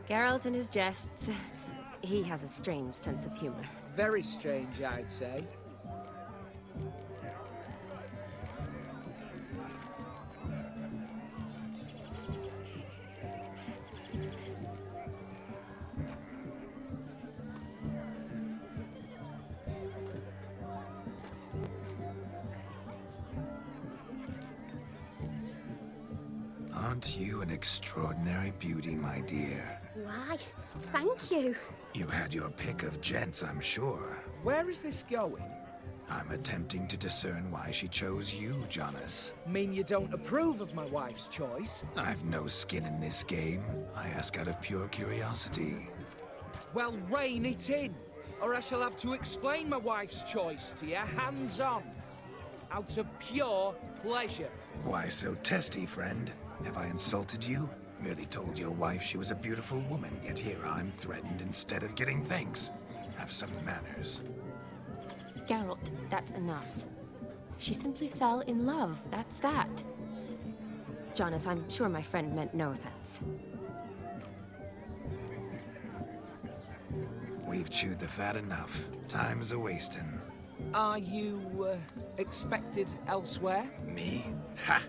Geralt and his jests. He has a strange sense of humor. Very strange, I'd say. Aren't you an extraordinary beauty, my dear? Why, thank you. You had your pick of gents, I'm sure. Where is this going? I'm attempting to discern why she chose you, Jonas. Mean you don't approve of my wife's choice? I've no skin in this game. I ask out of pure curiosity. Well, rein it in, or I shall have to explain my wife's choice to you, hands-on. Out of pure pleasure. Why so testy, friend? Have I insulted you? Merely told your wife she was a beautiful woman, yet here I'm threatened instead of getting thanks. Have some manners. Geralt, that's enough. She simply fell in love, that's that. Jonas, I'm sure my friend meant no offense. We've chewed the fat enough. Time's a-wasting. Are you, expected elsewhere? Me? Ha!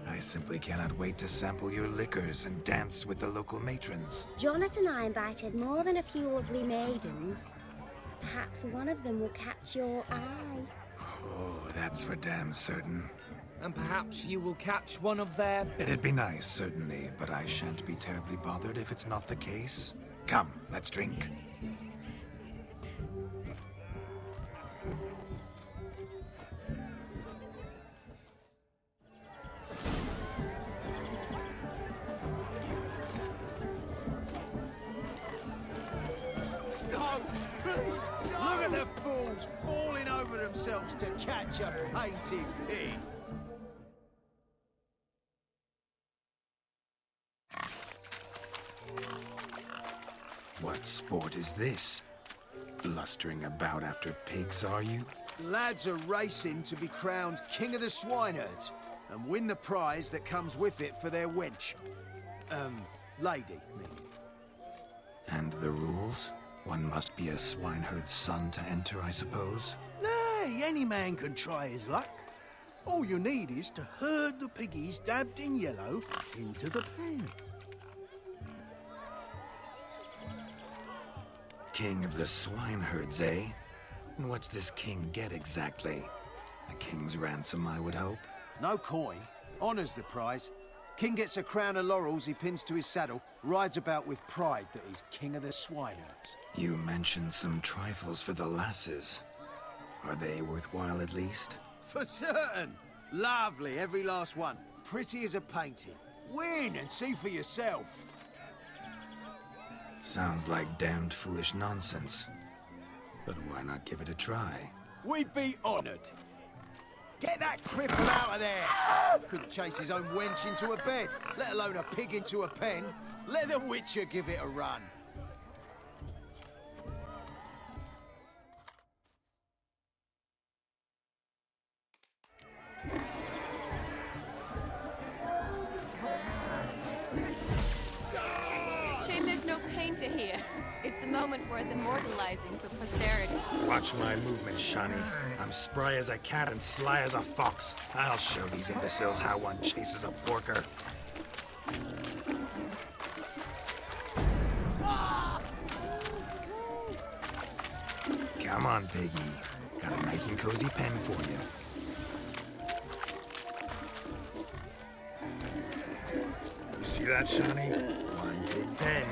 I simply cannot wait to sample your liquors and dance with the local matrons. Jonas and I invited more than a few lovely maidens. Perhaps one of them will catch your eye. Oh, that's for damn certain. and perhaps you will catch one of their... It'd be nice, certainly, but I shan't be terribly bothered if it's not the case. Come, let's drink. No, please! No. Look at the fools falling over themselves to catch a painted pig. What sport is this? Blustering about after pigs, are you? Lads are racing to be crowned King of the Swineherds and win the prize that comes with it for their wench. Lady, meaning. And the rules? One must be a swineherd's son to enter, I suppose? Nay, any man can try his luck. All you need is to herd the piggies dabbed in yellow into the pen. King of the swineherds, eh? And what's this king get exactly? A king's ransom, I would hope. No coin. Honours the prize. King gets a crown of laurels he pins to his saddle, rides about with pride that he's King of the Swineherds. You mentioned some trifles for the lasses. Are they worthwhile at least? For certain. Lovely, every last one. Pretty as a painting. Win and see for yourself. Sounds like damned foolish nonsense. But why not give it a try? We'd be honoured. Get that cripple out of there! Couldn't chase his own wench into a bed, let alone a pig into a pen. Let the Witcher give it a run. Shame there's no painter here. It's a moment worth immortalizing for posterity. Watch my movement, Shani. I'm spry as a cat and sly as a fox. I'll show these imbeciles how one chases a porker. Come on, piggy. Got a nice and cozy pen for you. You see that, Shani? One big pen.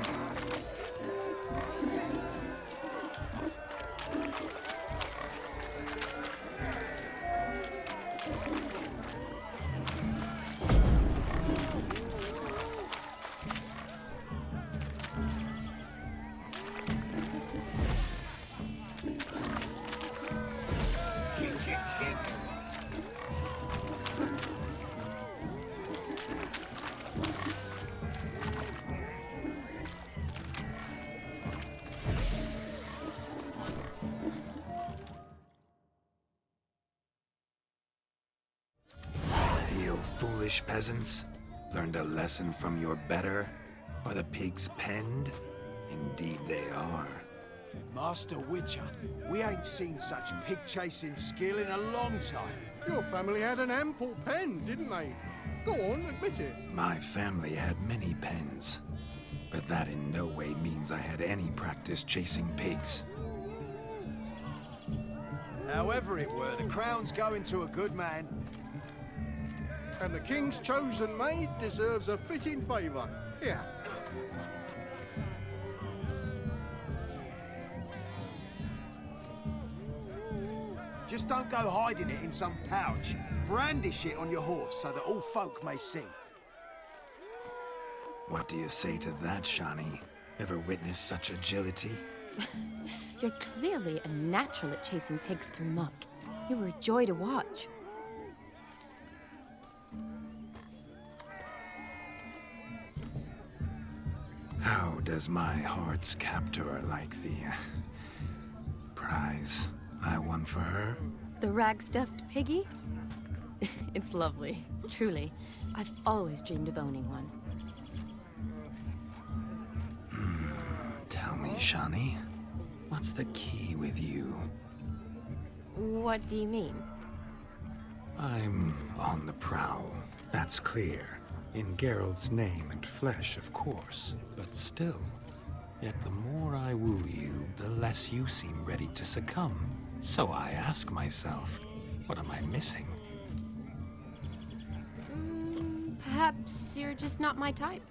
Foolish peasants, learned a lesson from your better? Are the pigs penned? Indeed they are. Master Witcher, we ain't seen such pig-chasing skill in a long time. Your family had an ample pen, didn't they? Go on, admit it. My family had many pens, but that in no way means I had any practice chasing pigs. However it were, the crown's going to a good man. And the king's chosen maid deserves a fitting favour. Here. Just don't go hiding it in some pouch. Brandish it on your horse so that all folk may see. What do you say to that, Shani? Ever witnessed such agility? You're clearly a natural at chasing pigs through muck. You were a joy to watch. How does my heart's captor like the prize I won for her? The rag-stuffed piggy? It's lovely, truly. I've always dreamed of owning one. Tell me, Shani, what's the key with you? What do you mean? I'm on the prowl, that's clear. In Geralt's name and flesh, of course. But still, yet the more I woo you, the less you seem ready to succumb. So I ask myself, what am I missing? Perhaps you're just not my type.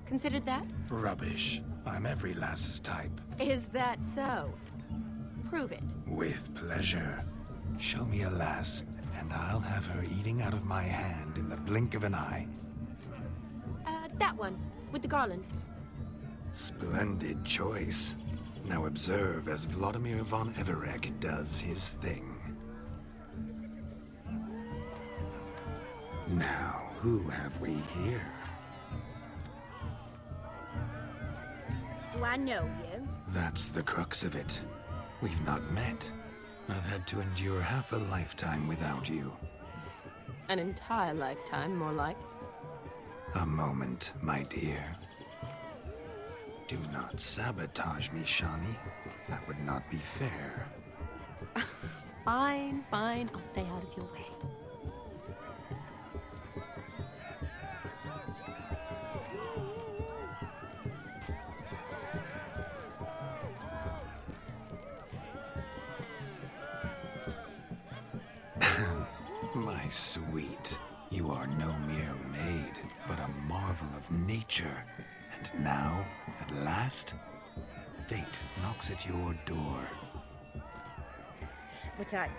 Considered that? Rubbish. I'm every lass's type. Is that so? Prove it. With pleasure. Show me a lass, and I'll have her eating out of my hand in the blink of an eye. That one, with the garland. Splendid choice. Now observe as Vladimir von Everek does his thing. Now, who have we here? Do I know you? That's the crux of it. We've not met. I've had to endure half a lifetime without you. An entire lifetime, more like. A moment, my dear. Do not sabotage me, Shani. That would not be fair. Fine, fine. I'll stay out of your way. My sweet, you are no mere maid, but a marvel of nature. And now, at last, fate knocks at your door. But I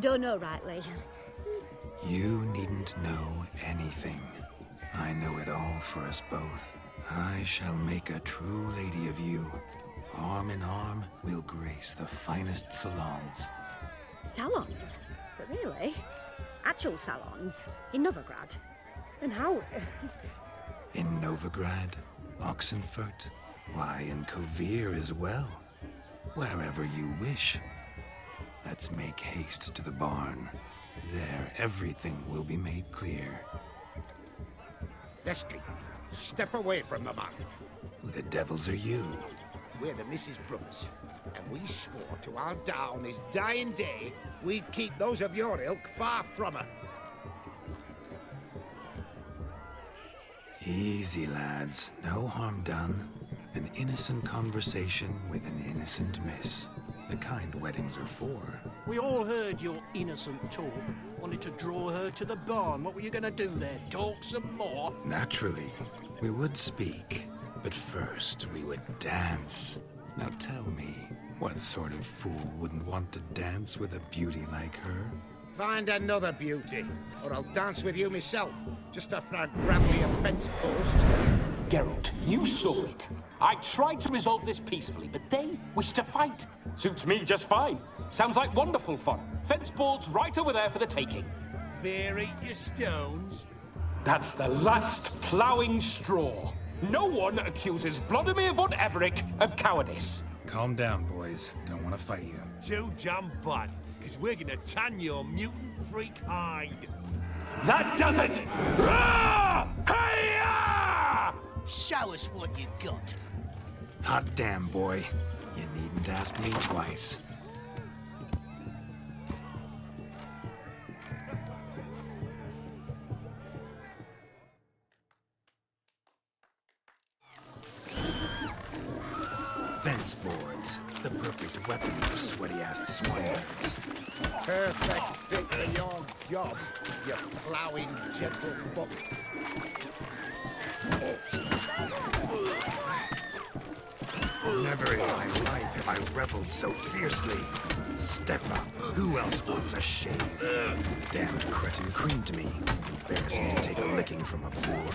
don't know rightly. You needn't know anything. I know it all for us both. I shall make a true lady of you. Arm in arm, we'll grace the finest salons. Salons? But really? Actual salons? In Novigrad? And how... In Novigrad, Oxenfurt, why, in Kovir as well. Wherever you wish. Let's make haste to the barn. There, everything will be made clear. Leslie, step away from the man. Who the devils are you? We're the Mrs. Brothers, and we swore to our down his dying day we'd keep those of your ilk far from her. Easy, lads. No harm done. An innocent conversation with an innocent miss. The kind weddings are for. We all heard your innocent talk. Wanted to draw her to the barn. What were you gonna do there? Talk some more? Naturally. We would speak. But first, we would dance. Now tell me, what sort of fool wouldn't want to dance with a beauty like her? Find another beauty, or I'll dance with you myself, just after I grab me a fence post. Geralt, you saw it. I tried to resolve this peacefully, but they wish to fight. Suits me just fine. Sounds like wonderful fun. Fence boards right over there for the taking. Fear eat your stones. That's the last ploughing straw. No one accuses Vladimir von Everek of cowardice. Calm down, boys. Don't want to fight you. Too damn bad, because we're gonna tan your mutant freak hide. That does it! Hey-ya! Show us what you got. Hot damn, boy. You needn't ask me twice. Fence boards. The perfect weapon for sweaty-assed swinehorns. Perfect fit for your job, you ploughing gentle fuck. Never in my life have I reveled so fiercely. Step up. Who else owns a shave? Damned cretin creamed me. Embarrassing to take a licking from a boar.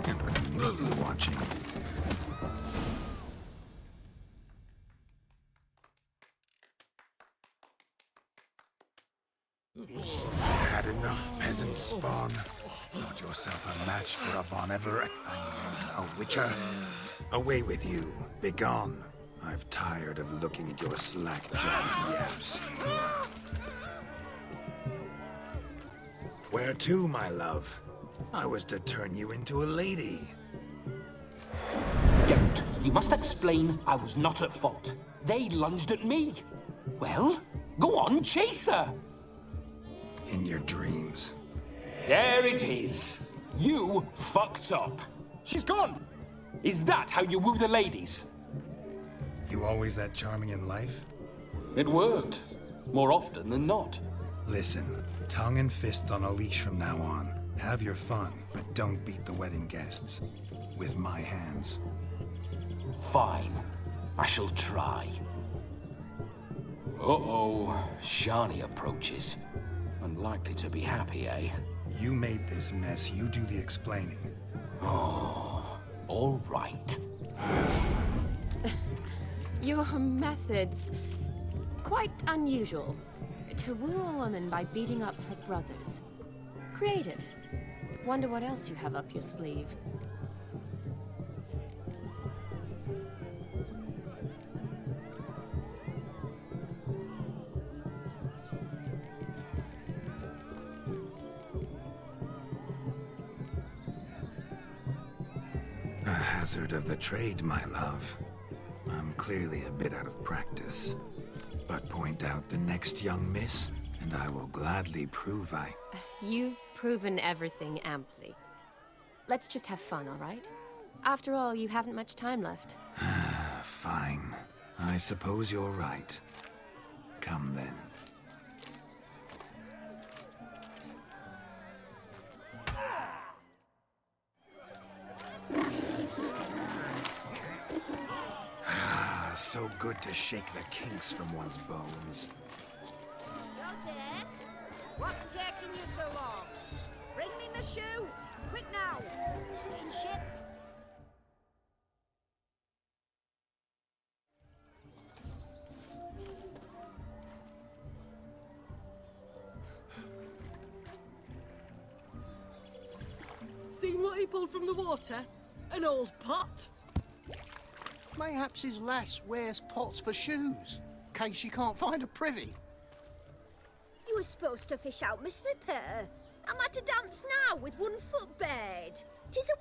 And with a maiden watching. Had enough, peasant spawn. Thought yourself a match for a Von Everett. A witcher. Away with you. Begone. I've tired of looking at your slack-jawed yaps. Where to, my love? I was to turn you into a lady. Geralt, you must explain I was not at fault. They lunged at me. Well, go on, chase her. In your dreams. There it is. You fucked up. She's gone. Is that how you woo the ladies? You always that charming in life? It worked. More often than not. Listen, tongue and fists on a leash from now on. Have your fun, but don't beat the wedding guests. With my hands. Fine. I shall try. Uh-oh. Shani approaches. Unlikely to be happy, eh? You made this mess. You do the explaining. Oh, all right. Your methods... quite unusual. To woo a woman by beating up her brothers. Creative. Wonder what else you have up your sleeve. A hazard of the trade, my love. I'm clearly a bit out of practice. But point out the next young miss, and I will gladly prove I... You've proven everything amply. Let's just have fun, all right? After all, you haven't much time left. Fine. I suppose you're right. Come then. So good to shake the kinks from one's bones. Joseph? What's taking you so long? Bring me my shoe! Quick now! Steamship! Seen what he pulled from the water? An old pot? Mayhaps his lass wears pots for shoes, in case she can't find a privy. You were supposed to fish out my slipper. I'm at a dance now with one foot bed. 'Tis a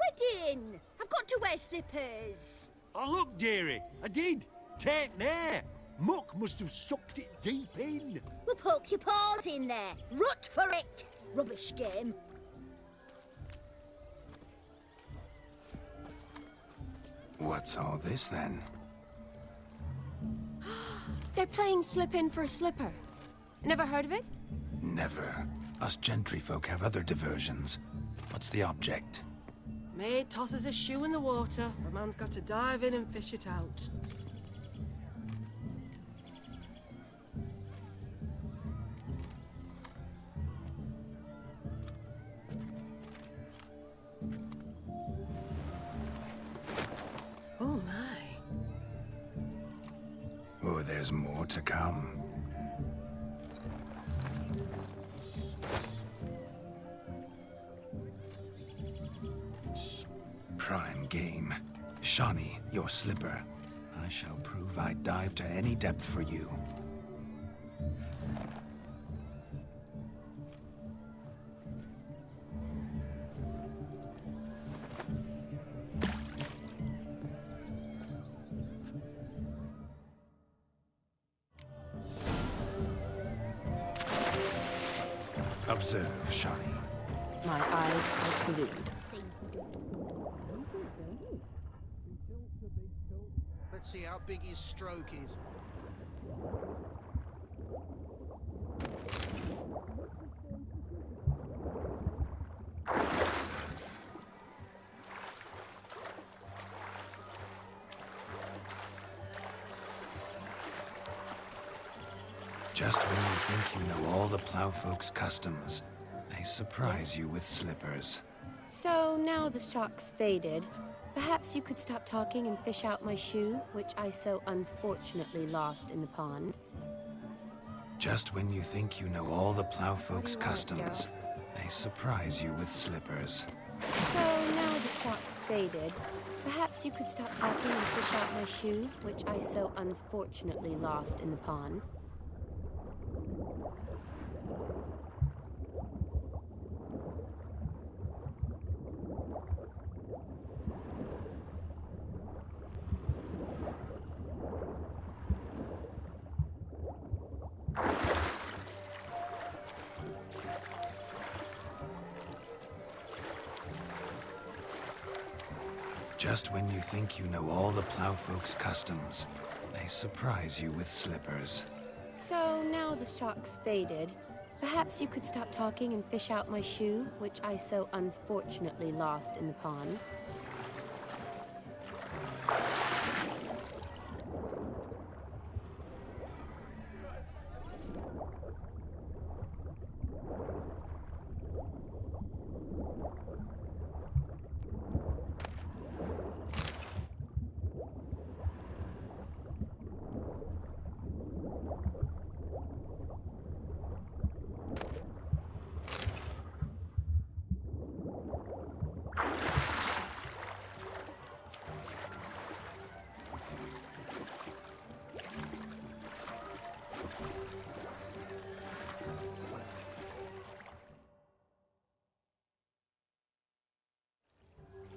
wedding. I've got to wear slippers. Oh, look, dearie, I did. Take there. Muck must have sucked it deep in. Well, poke your paws in there. Rut for it. Rubbish game. What's all this then? They're playing slip-in for a slipper. Never heard of it? Never. Us gentry folk have other diversions. What's the object? Maid tosses a shoe in the water. A man's got to dive in and fish it out. Oh my. Oh, there's more to come. Prime game. Shani, your slipper. I shall prove I'd dive to any depth for you. Observe, Shani. My eyes are glued. Let's see how big his stroke is. Just when you think you know all the plowfolk's customs, they surprise you with slippers. So now the shock's faded. Perhaps you could stop talking and fish out my shoe, which I so unfortunately lost in the pond. Just when you think you know all the plowfolk's customs, they surprise you with slippers. So now the shock's faded. Perhaps you could stop talking and fish out my shoe, which I so unfortunately lost in the pond. Just when you think you know all the plowfolk's customs, they surprise you with slippers. So now the shock's faded. Perhaps you could stop talking and fish out my shoe, which I so unfortunately lost in the pond.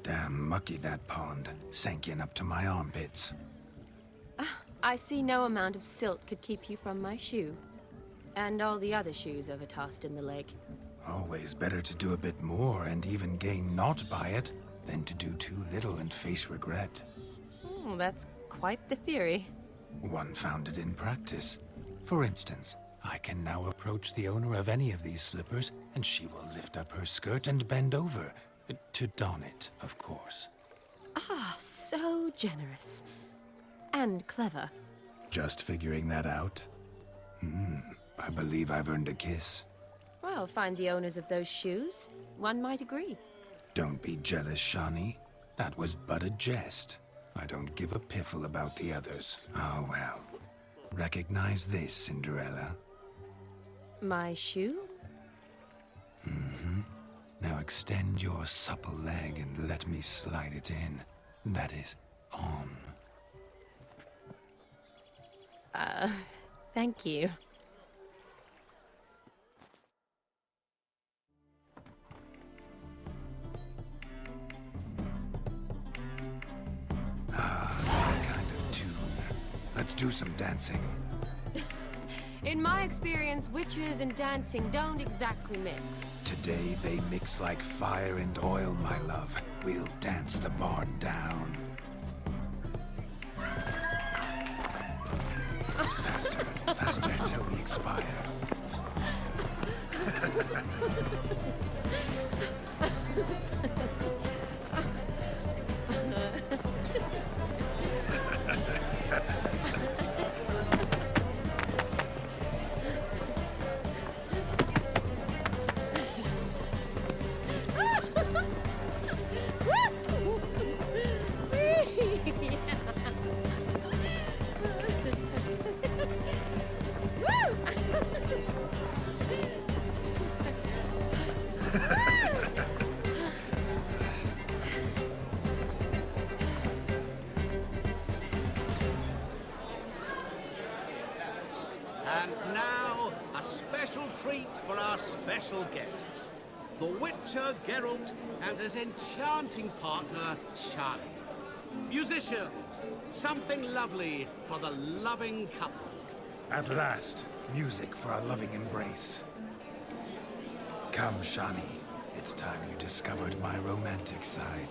Damn mucky, that pond. Sank in up to my armpits. I see no amount of silt could keep you from my shoe. And all the other shoes overtossed in the lake. Always better to do a bit more and even gain naught by it than to do too little and face regret. Oh, that's quite the theory. One founded in practice. For instance, I can now approach the owner of any of these slippers, and she will lift up her skirt and bend over. To don it, of course. Ah, so generous. And clever. Just figuring that out? I believe I've earned a kiss. Well, find the owners of those shoes. One might agree. Don't be jealous, Shani. That was but a jest. I don't give a piffle about the others. Oh, well. Recognize this, Cinderella. My shoe? Now extend your supple leg and let me slide it in. That is, on. Thank you. That kind of tune. Let's do some dancing. In my experience, witches and dancing don't exactly mix. Today they mix like fire and oil, my love. We'll dance the barn down. Faster, faster till we expire. And now, a special treat for our special guests. The Witcher Geralt and his enchanting partner, Shani. Musicians, something lovely for the loving couple. At last, music for our loving embrace. Come, Shani. It's time you discovered my romantic side.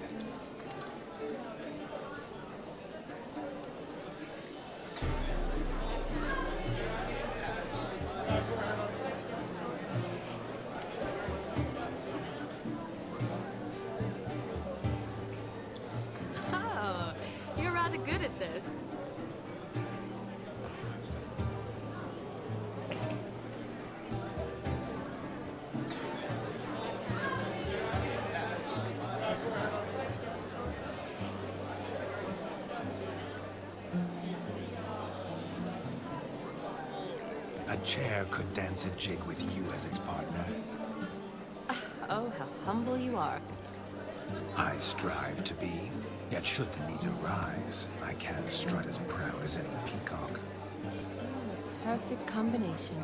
Oh, you're rather good at this. A chair could dance a jig with you as its partner. Oh, how humble you are. I strive to be, yet should the need arise, I can't strut as proud as any peacock. Perfect combination.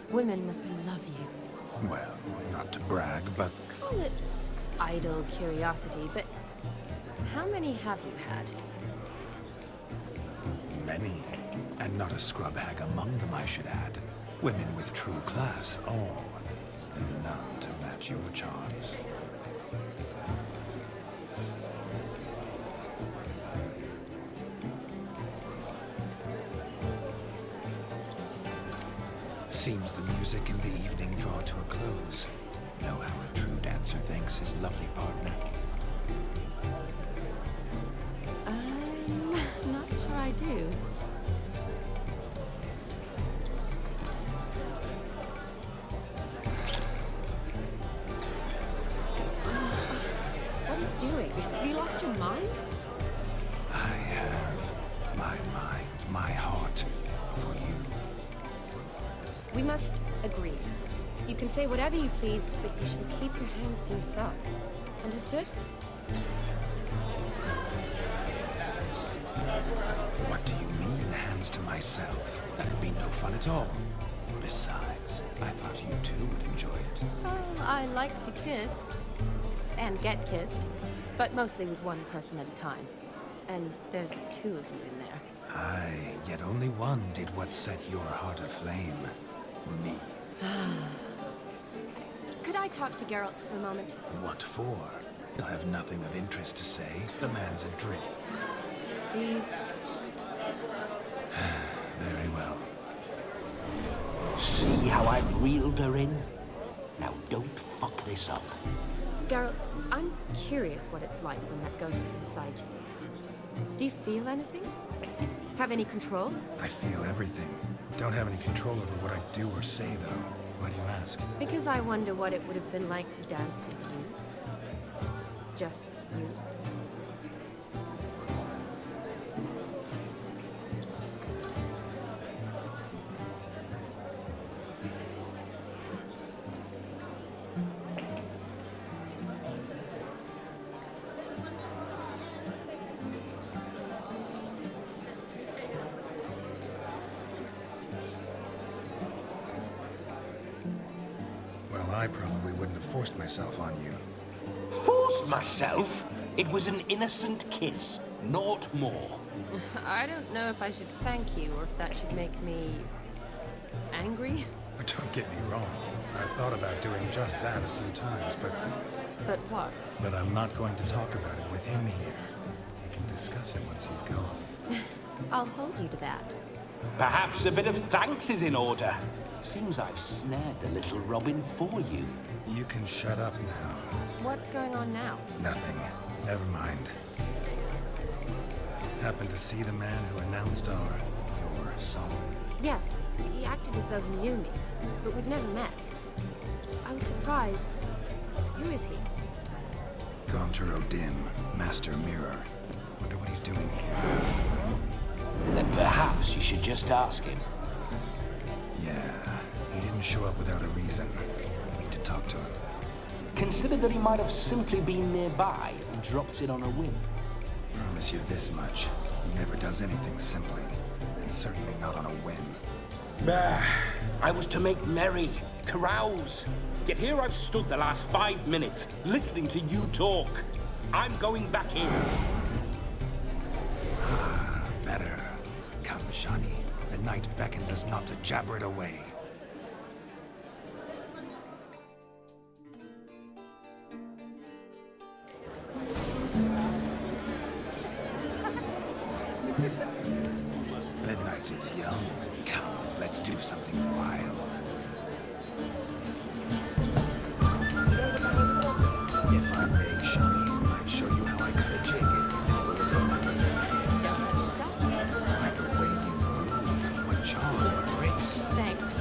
Women must love you. Well, not to brag, but Call it idle curiosity, but how many have you had? many. And not a scrub hag among them, I should add. Women with true class, all. Though none to match your charms. Seems the music and the evening draw to a close. Know how a true dancer thanks his lovely partner? I'm not sure I do. What are you doing? Have you lost your mind? I have my mind, my heart for you. We must agree. You can say whatever you please, but you should keep your hands to yourself. Understood? What do you mean, hands to myself? That'd be no fun at all. Besides, I thought you two would enjoy it. Oh, I like to kiss. And get kissed. But mostly with one person at a time. And there's two of you in there. Aye, yet only one did what set your heart aflame. Me. Could I talk to Geralt for a moment? What for? He'll have nothing of interest to say. The man's adrift. Please. Very well. See how I've reeled her in? Now don't fuck this up. Geralt, I'm curious what it's like when that ghost is inside you. Do you feel anything? Have any control? I feel everything. Don't have any control over what I do or say, though. Why do you ask? Because I wonder what it would have been like to dance with you. Just you. I probably wouldn't have forced myself on you. Forced myself? It was an innocent kiss, naught more. I don't know if I should thank you or if that should make me angry. But don't get me wrong. I've thought about doing just that a few times, but... But what? But I'm not going to talk about it with him here. We can discuss it once he's gone. I'll hold you to that. Perhaps a bit of thanks is in order. Seems I've snared the little Robin for you. You can shut up now. What's going on now? Nothing. Never mind. Happened to see the man who announced your song? Yes. He acted as though he knew me, but we've never met. I was surprised. Who is he? Gaunter O'Dim, Master Mirror. Wonder what he's doing here. Then perhaps you should just ask him. Yeah, he didn't show up without a reason. We need to talk to him. Consider that he might have simply been nearby and dropped in on a whim. Promise you this much. He never does anything simply, and certainly not on a whim. Bah! I was to make merry, carouse. Yet here I've stood the last 5 minutes, listening to you talk. I'm going back in. Ah, better. Come, Shani. The night beckons us not to jabber it away. The night is young. Come, let's do something wild. If I may, Shani, I'd show you how I cut a jig. It was over. Don't let me stop you. By the way you move, what charm, what grace. Thanks.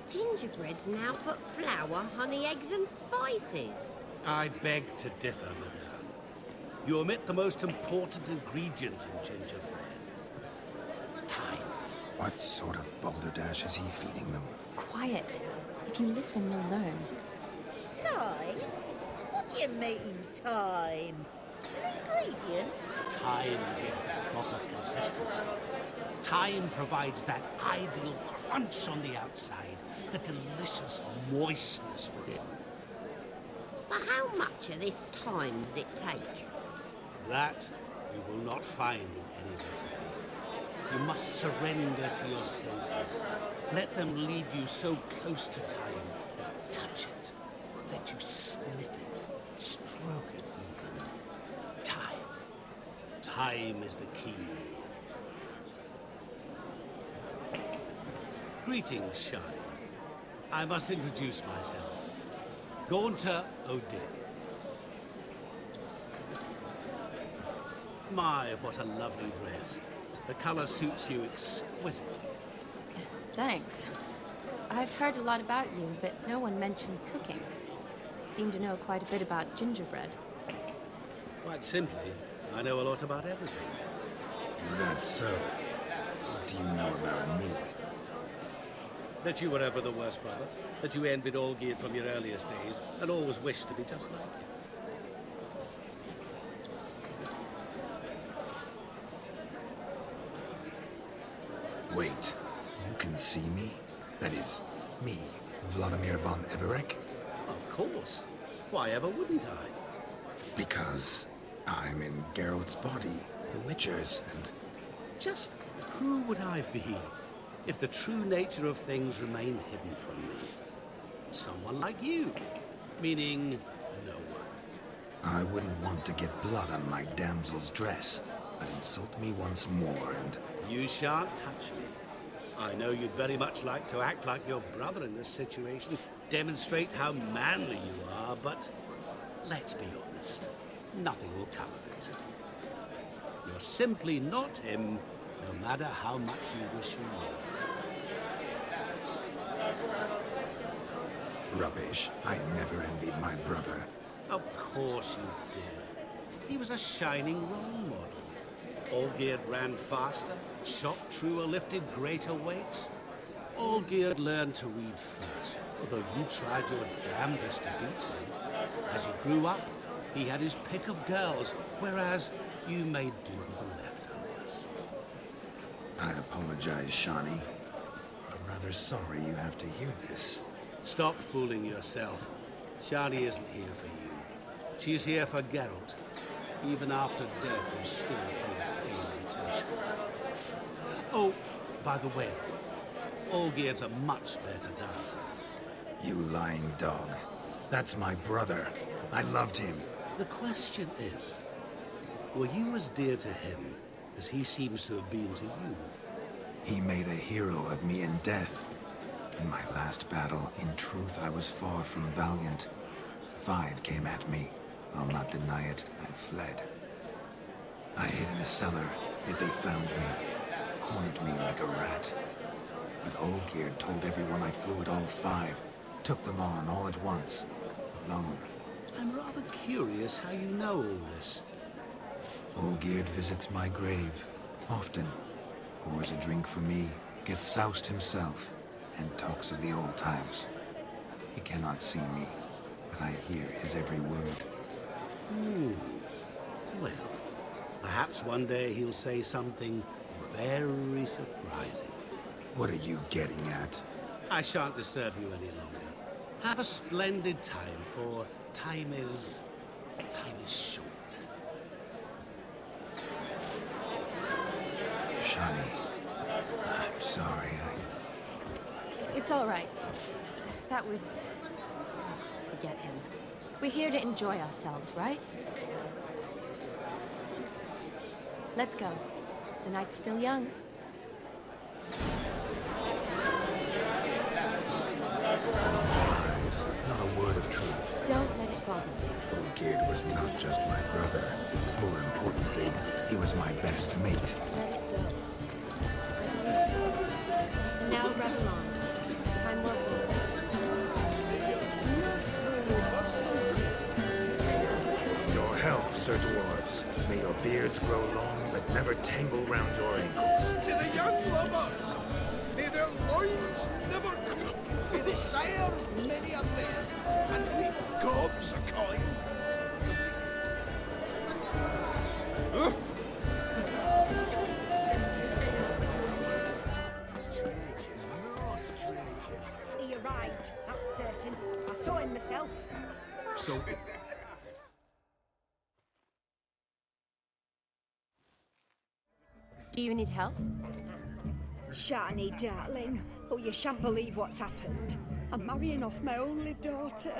Gingerbread's now but flour, honey, eggs and spices. I beg to differ, madame. You omit the most important ingredient in gingerbread. Time. What sort of balderdash is he feeding them? Quiet. If you listen, you'll learn. Time? What do you mean, time? An ingredient? Time gives the proper consistency. Time provides that ideal crunch on the outside, the delicious moistness within. So how much of this time does it take? That you will not find in any recipe. You must surrender to your senses. Let them lead you so close to time that touch it, let you sniff it, stroke it even. Time. Time is the key. Greetings, Shani. I must introduce myself. Gaunter Odin. My, what a lovely dress. The color suits you exquisitely. Thanks. I've heard a lot about you, but no one mentioned cooking. Seem to know quite a bit about gingerbread. Quite simply, I know a lot about everything. Is that so? What do you know about me? That you were ever the worst brother, that you envied Olgierd from your earliest days, and always wished to be just like him. Wait, you can see me? That is, me, Vladimir von Everec? Of course. Why ever wouldn't I? Because I'm in Geralt's body, the Witcher's, and... Just who would I be if the true nature of things remained hidden from me? Someone like you, meaning no one. I wouldn't want to get blood on my damsel's dress, but insult me once more and... You shan't touch me. I know you'd very much like to act like your brother in this situation, demonstrate how manly you are, but let's be honest, nothing will come of it. You're simply not him, no matter how much you wish you were. Rubbish. I never envied my brother. Of course you did. He was a shining role model. Olgierd ran faster, shot truer, lifted greater weights. Olgierd learned to read first, although you tried your damnedest to beat him. As you grew up, he had his pick of girls, whereas you made do with the leftovers. I apologize, Shani. I'm rather sorry you have to hear this. Stop fooling yourself. Shani isn't here for you. She's here for Geralt. Even after death, you still pay the invitation. Oh, by the way, Olgierd's a much better dancer. You lying dog. That's my brother. I loved him. The question is, were you as dear to him as he seems to have been to you? He made a hero of me in death. In my last battle, in truth, I was far from valiant. 5 came at me. I'll not deny it, I fled. I hid in a cellar, yet they found me, cornered me like a rat. But Olgierd told everyone I flew at all 5, took them on all at once, alone. I'm rather curious how you know all this. Olgierd visits my grave, often. Pours a drink for me, gets soused himself, and talks of the old times. He cannot see me, but I hear his every word. Well, perhaps one day he'll say something very surprising. What are you getting at? I shan't disturb you any longer. Have a splendid time, for time is short. Shani, I'm sorry. It's all right. That was... forget him. We're here to enjoy ourselves, right? Let's go. The night's still young. Lies, not a word of truth. Don't let it bother you. Olgierd was not just my brother. More importantly, he was my best mate. Let it go. Now run along. Time will hold. Your health, Sir Dwarves. May your beards grow long, but never tangle round your ankles. To the young lovers, may their loins never cut. May they sire many a bear, and reap gobs of coin. Strangers, more strangers. He arrived, that's certain. I saw him myself. So, Do you need help? Shani, darling. Oh, you shan't believe what's happened. I'm marrying off my only daughter.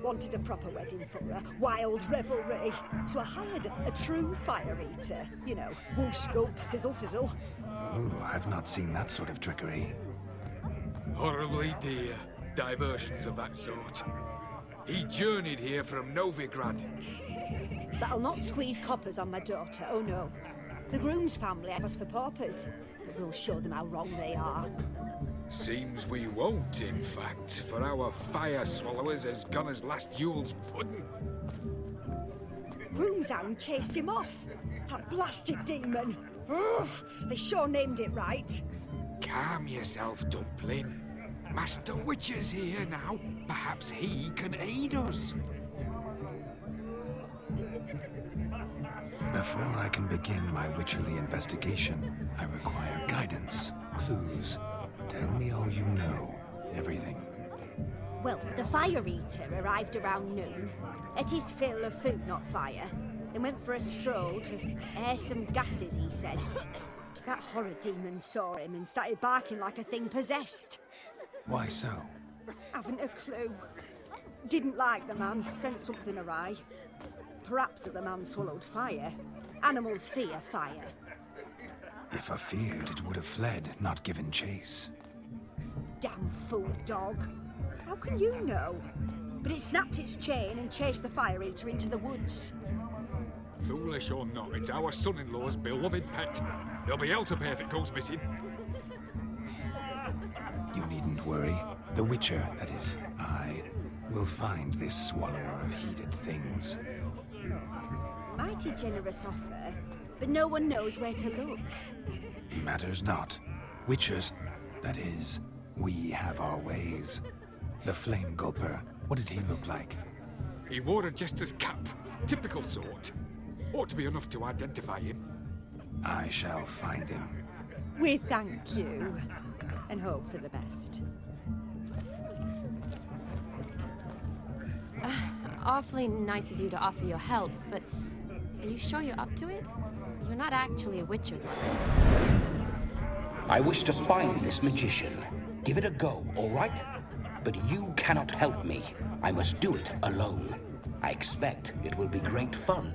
Wanted a proper wedding for her, wild revelry. So I hired a true fire eater. You know, woo scoop, sizzle sizzle. Oh, I've not seen that sort of trickery. Horribly dear diversions of that sort. He journeyed here from Novigrad. But I'll not squeeze coppers on my daughter, oh no. The groom's family have us for paupers, but we'll show them how wrong they are. Seems we won't, in fact, for our fire swallowers has gone as last Yule's pudding. Groom's hound chased him off. That blasted demon. Ugh, they sure named it right. Calm yourself, Dumpling. Master Witcher's here now. Perhaps he can aid us. Before I can begin my witcherly investigation, I require guidance, clues. Tell me all you know. Everything. Well, the fire eater arrived around noon. Ate his fill of food, not fire. Then went for a stroll to air some gases, he said. That horror demon saw him and started barking like a thing possessed. Why so? Haven't a clue. Didn't like the man, sensed something awry. Perhaps that the man swallowed fire. Animals fear fire. If I feared, it would have fled, not given chase. Damn fool dog. How can you know? But it snapped its chain and chased the fire eater into the woods. Foolish or not, it's our son-in-law's beloved pet. There'll be hell to pay if it goes missing. You needn't worry. The Witcher, that is, I, will find this swallower of heated things. Mighty generous offer, but no one knows where to look. Matters not. Witchers, that is, we have our ways. The Flame Gulper, what did he look like? He wore a jester's cap. Typical sort. Ought to be enough to identify him. I shall find him. We thank you, and hope for the best. Awfully nice of you to offer your help, but are you sure you're up to it? You're not actually a witcher, though. I wish to find this magician. Give it a go, all right? But you cannot help me. I must do it alone. I expect it will be great fun.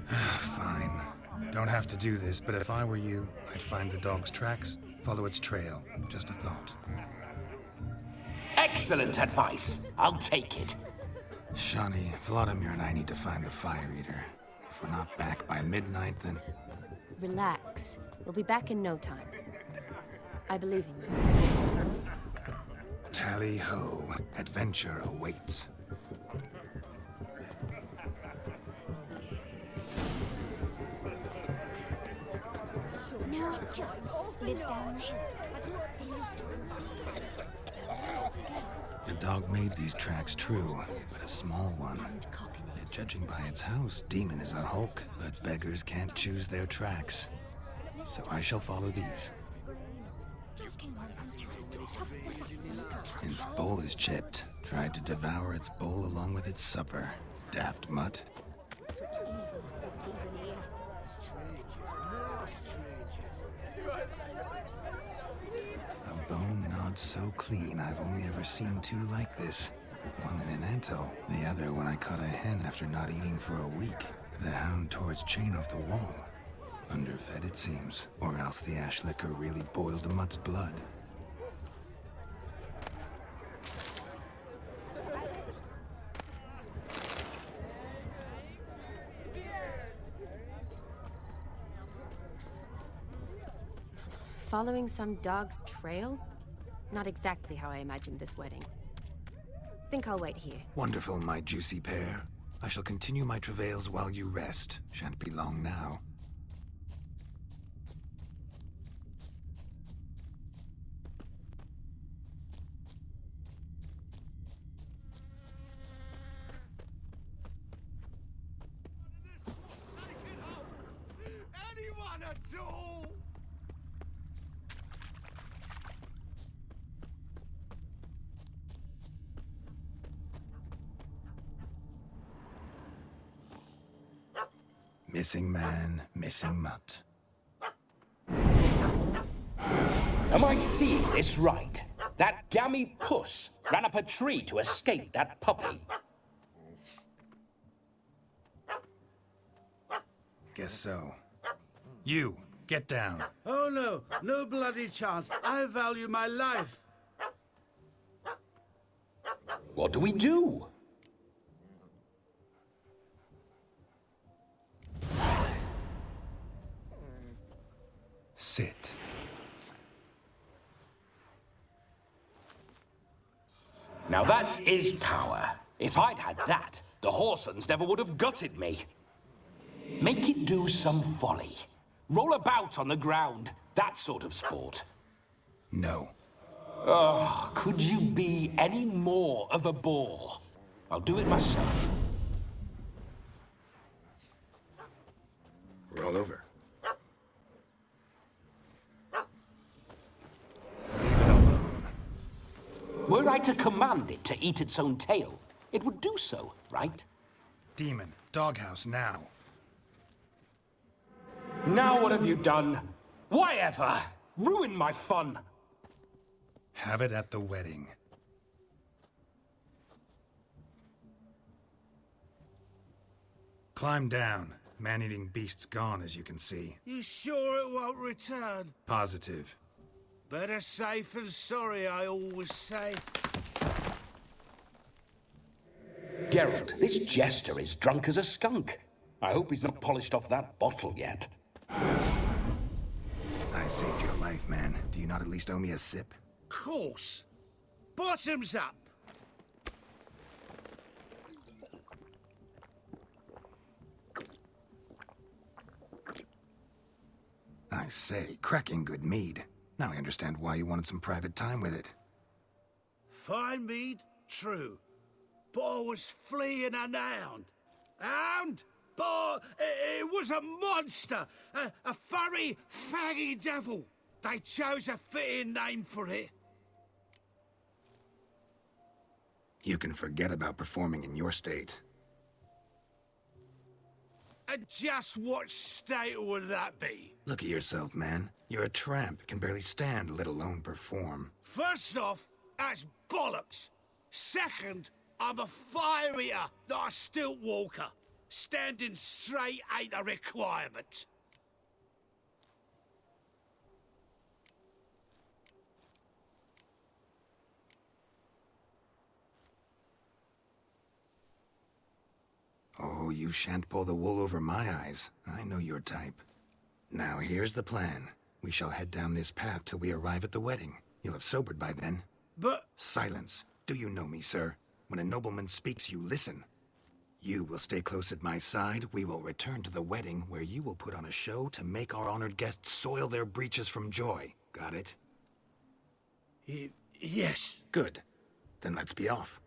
Fine. Don't have to do this, but if I were you, I'd find the dog's tracks, follow its trail. Just a thought. Excellent advice. I'll take it. Shani, Vladimir and I need to find the fire eater. If we're not back by midnight, then... Relax. You'll be back in no time. I believe in you. Tally-ho. Adventure awaits. So no just lives down The dog made these tracks true, but a small one. And judging by its house, Demon is a hulk, but beggars can't choose their tracks. So I shall follow these. Its bowl is chipped. Tried to devour its bowl along with its supper. Daft mutt. Such evil afoot even here. Strangers, more strangers. A bone gnawed so clean, I've only ever seen two like this. One in an anthill, the other when I caught a hen after not eating for a week. The hound tore its chain off the wall. Underfed, it seems, or else the ash liquor really boiled the mutt's blood. Following some dog's trail? Not exactly how I imagined this wedding. Think I'll wait here. Wonderful, my juicy pair. I shall continue my travails while you rest. Shan't be long now. Anyone at all? Missing man, missing mutt. Am I seeing this right? That gammy puss ran up a tree to escape that puppy. Guess so. You, get down. Oh no, no bloody chance. I value my life. What do we do? Sit. Now that is power. If I'd had that, the Horsons never would have gutted me. Make it do some folly. Roll about on the ground. That sort of sport. No. Oh, could you be any more of a bore? I'll do it myself. Roll over. Were I to command it to eat its own tail, it would do so, right? Demon, doghouse now. Now what have you done? Why ever? Ruin my fun. Have it at the wedding. Climb down. Man-eating beast's gone, as you can see. You sure it won't return? Positive. Better safe than sorry, I always say. Geralt, this jester is drunk as a skunk. I hope he's not polished off that bottle yet. I saved your life, man. Do you not at least owe me a sip? Course. Bottoms up. I say, cracking good mead. Now I understand why you wanted some private time with it. Fine mead, true. But I was fleeing an hound. Hound? But it was a monster. A furry, faggy devil. They chose a fitting name for it. You can forget about performing in your state. And just what state would that be? Look at yourself, man. You're a tramp, can barely stand, let alone perform. First off, that's bollocks. Second, I'm a fire eater, not a stilt walker. Standing straight ain't a requirement. Oh, you shan't pull the wool over my eyes. I know your type. Now, here's the plan. We shall head down this path till we arrive at the wedding. You'll have sobered by then. But... Silence. Do you know me, sir? When a nobleman speaks, you listen. You will stay close at my side. We will return to the wedding, where you will put on a show to make our honored guests soil their breeches from joy. Got it? Yes. Good. Then let's be off.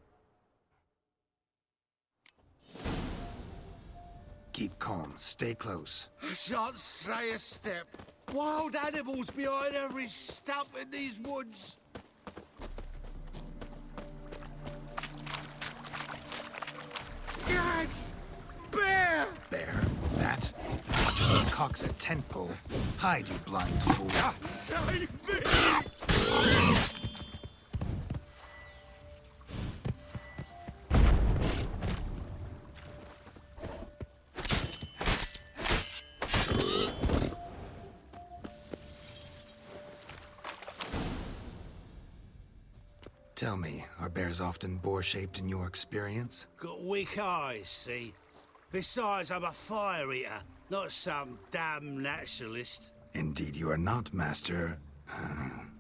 Keep calm. Stay close. I shan't stray a step. Wild animals behind every stump in these woods. Guards! Bear! Bear? That? Just cocks a tent pole. Hide, you blind fool. Save me! Tell me, are bears often boar-shaped in your experience? Got weak eyes, see? Besides, I'm a fire eater, not some damn naturalist. Indeed you are not, Master...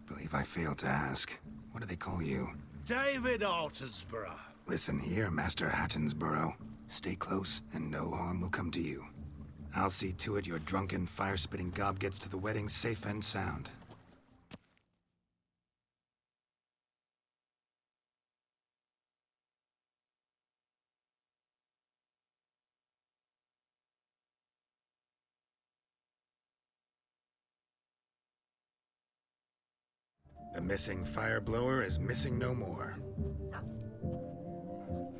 believe I failed to ask. What do they call you? David Altonsborough. Listen here, Master Hattonsborough. Stay close, and no harm will come to you. I'll see to it your drunken, fire-spitting gob gets to the wedding safe and sound. The missing fire blower is missing no more.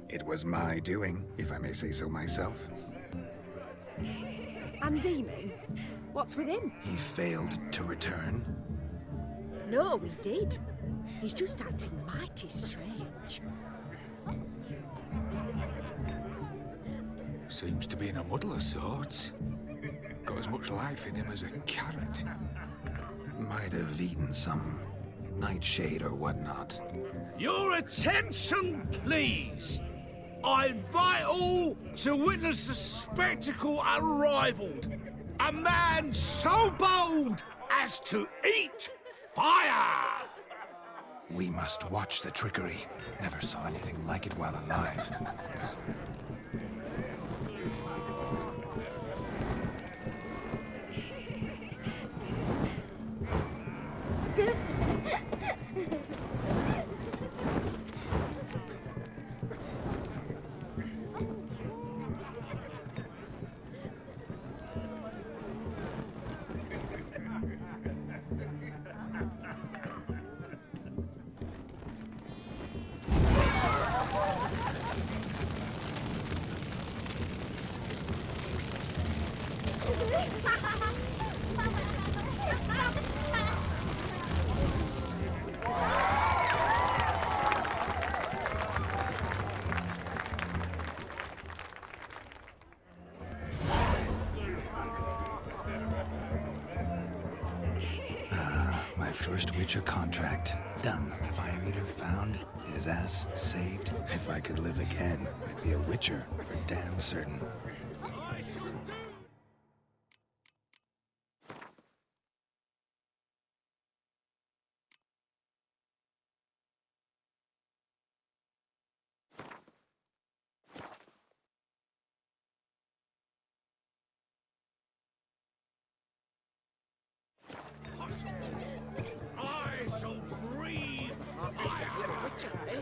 It was my doing, if I may say so myself. And Demon? What's with him? He failed to return. No, he did. He's just acting mighty strange. Seems to be in a muddle of sorts. Got as much life in him as a carrot. Might have eaten some nightshade or whatnot. Your attention, please. I invite all to witness the spectacle unrivaled. A man so bold as to eat fire! We must watch the trickery. Never saw anything like it while alive. My first Witcher contract. Done. Fire Eater found. His ass saved. If I could live again, I'd be a Witcher for damn certain. I shall breathe fire! Witcher, eh?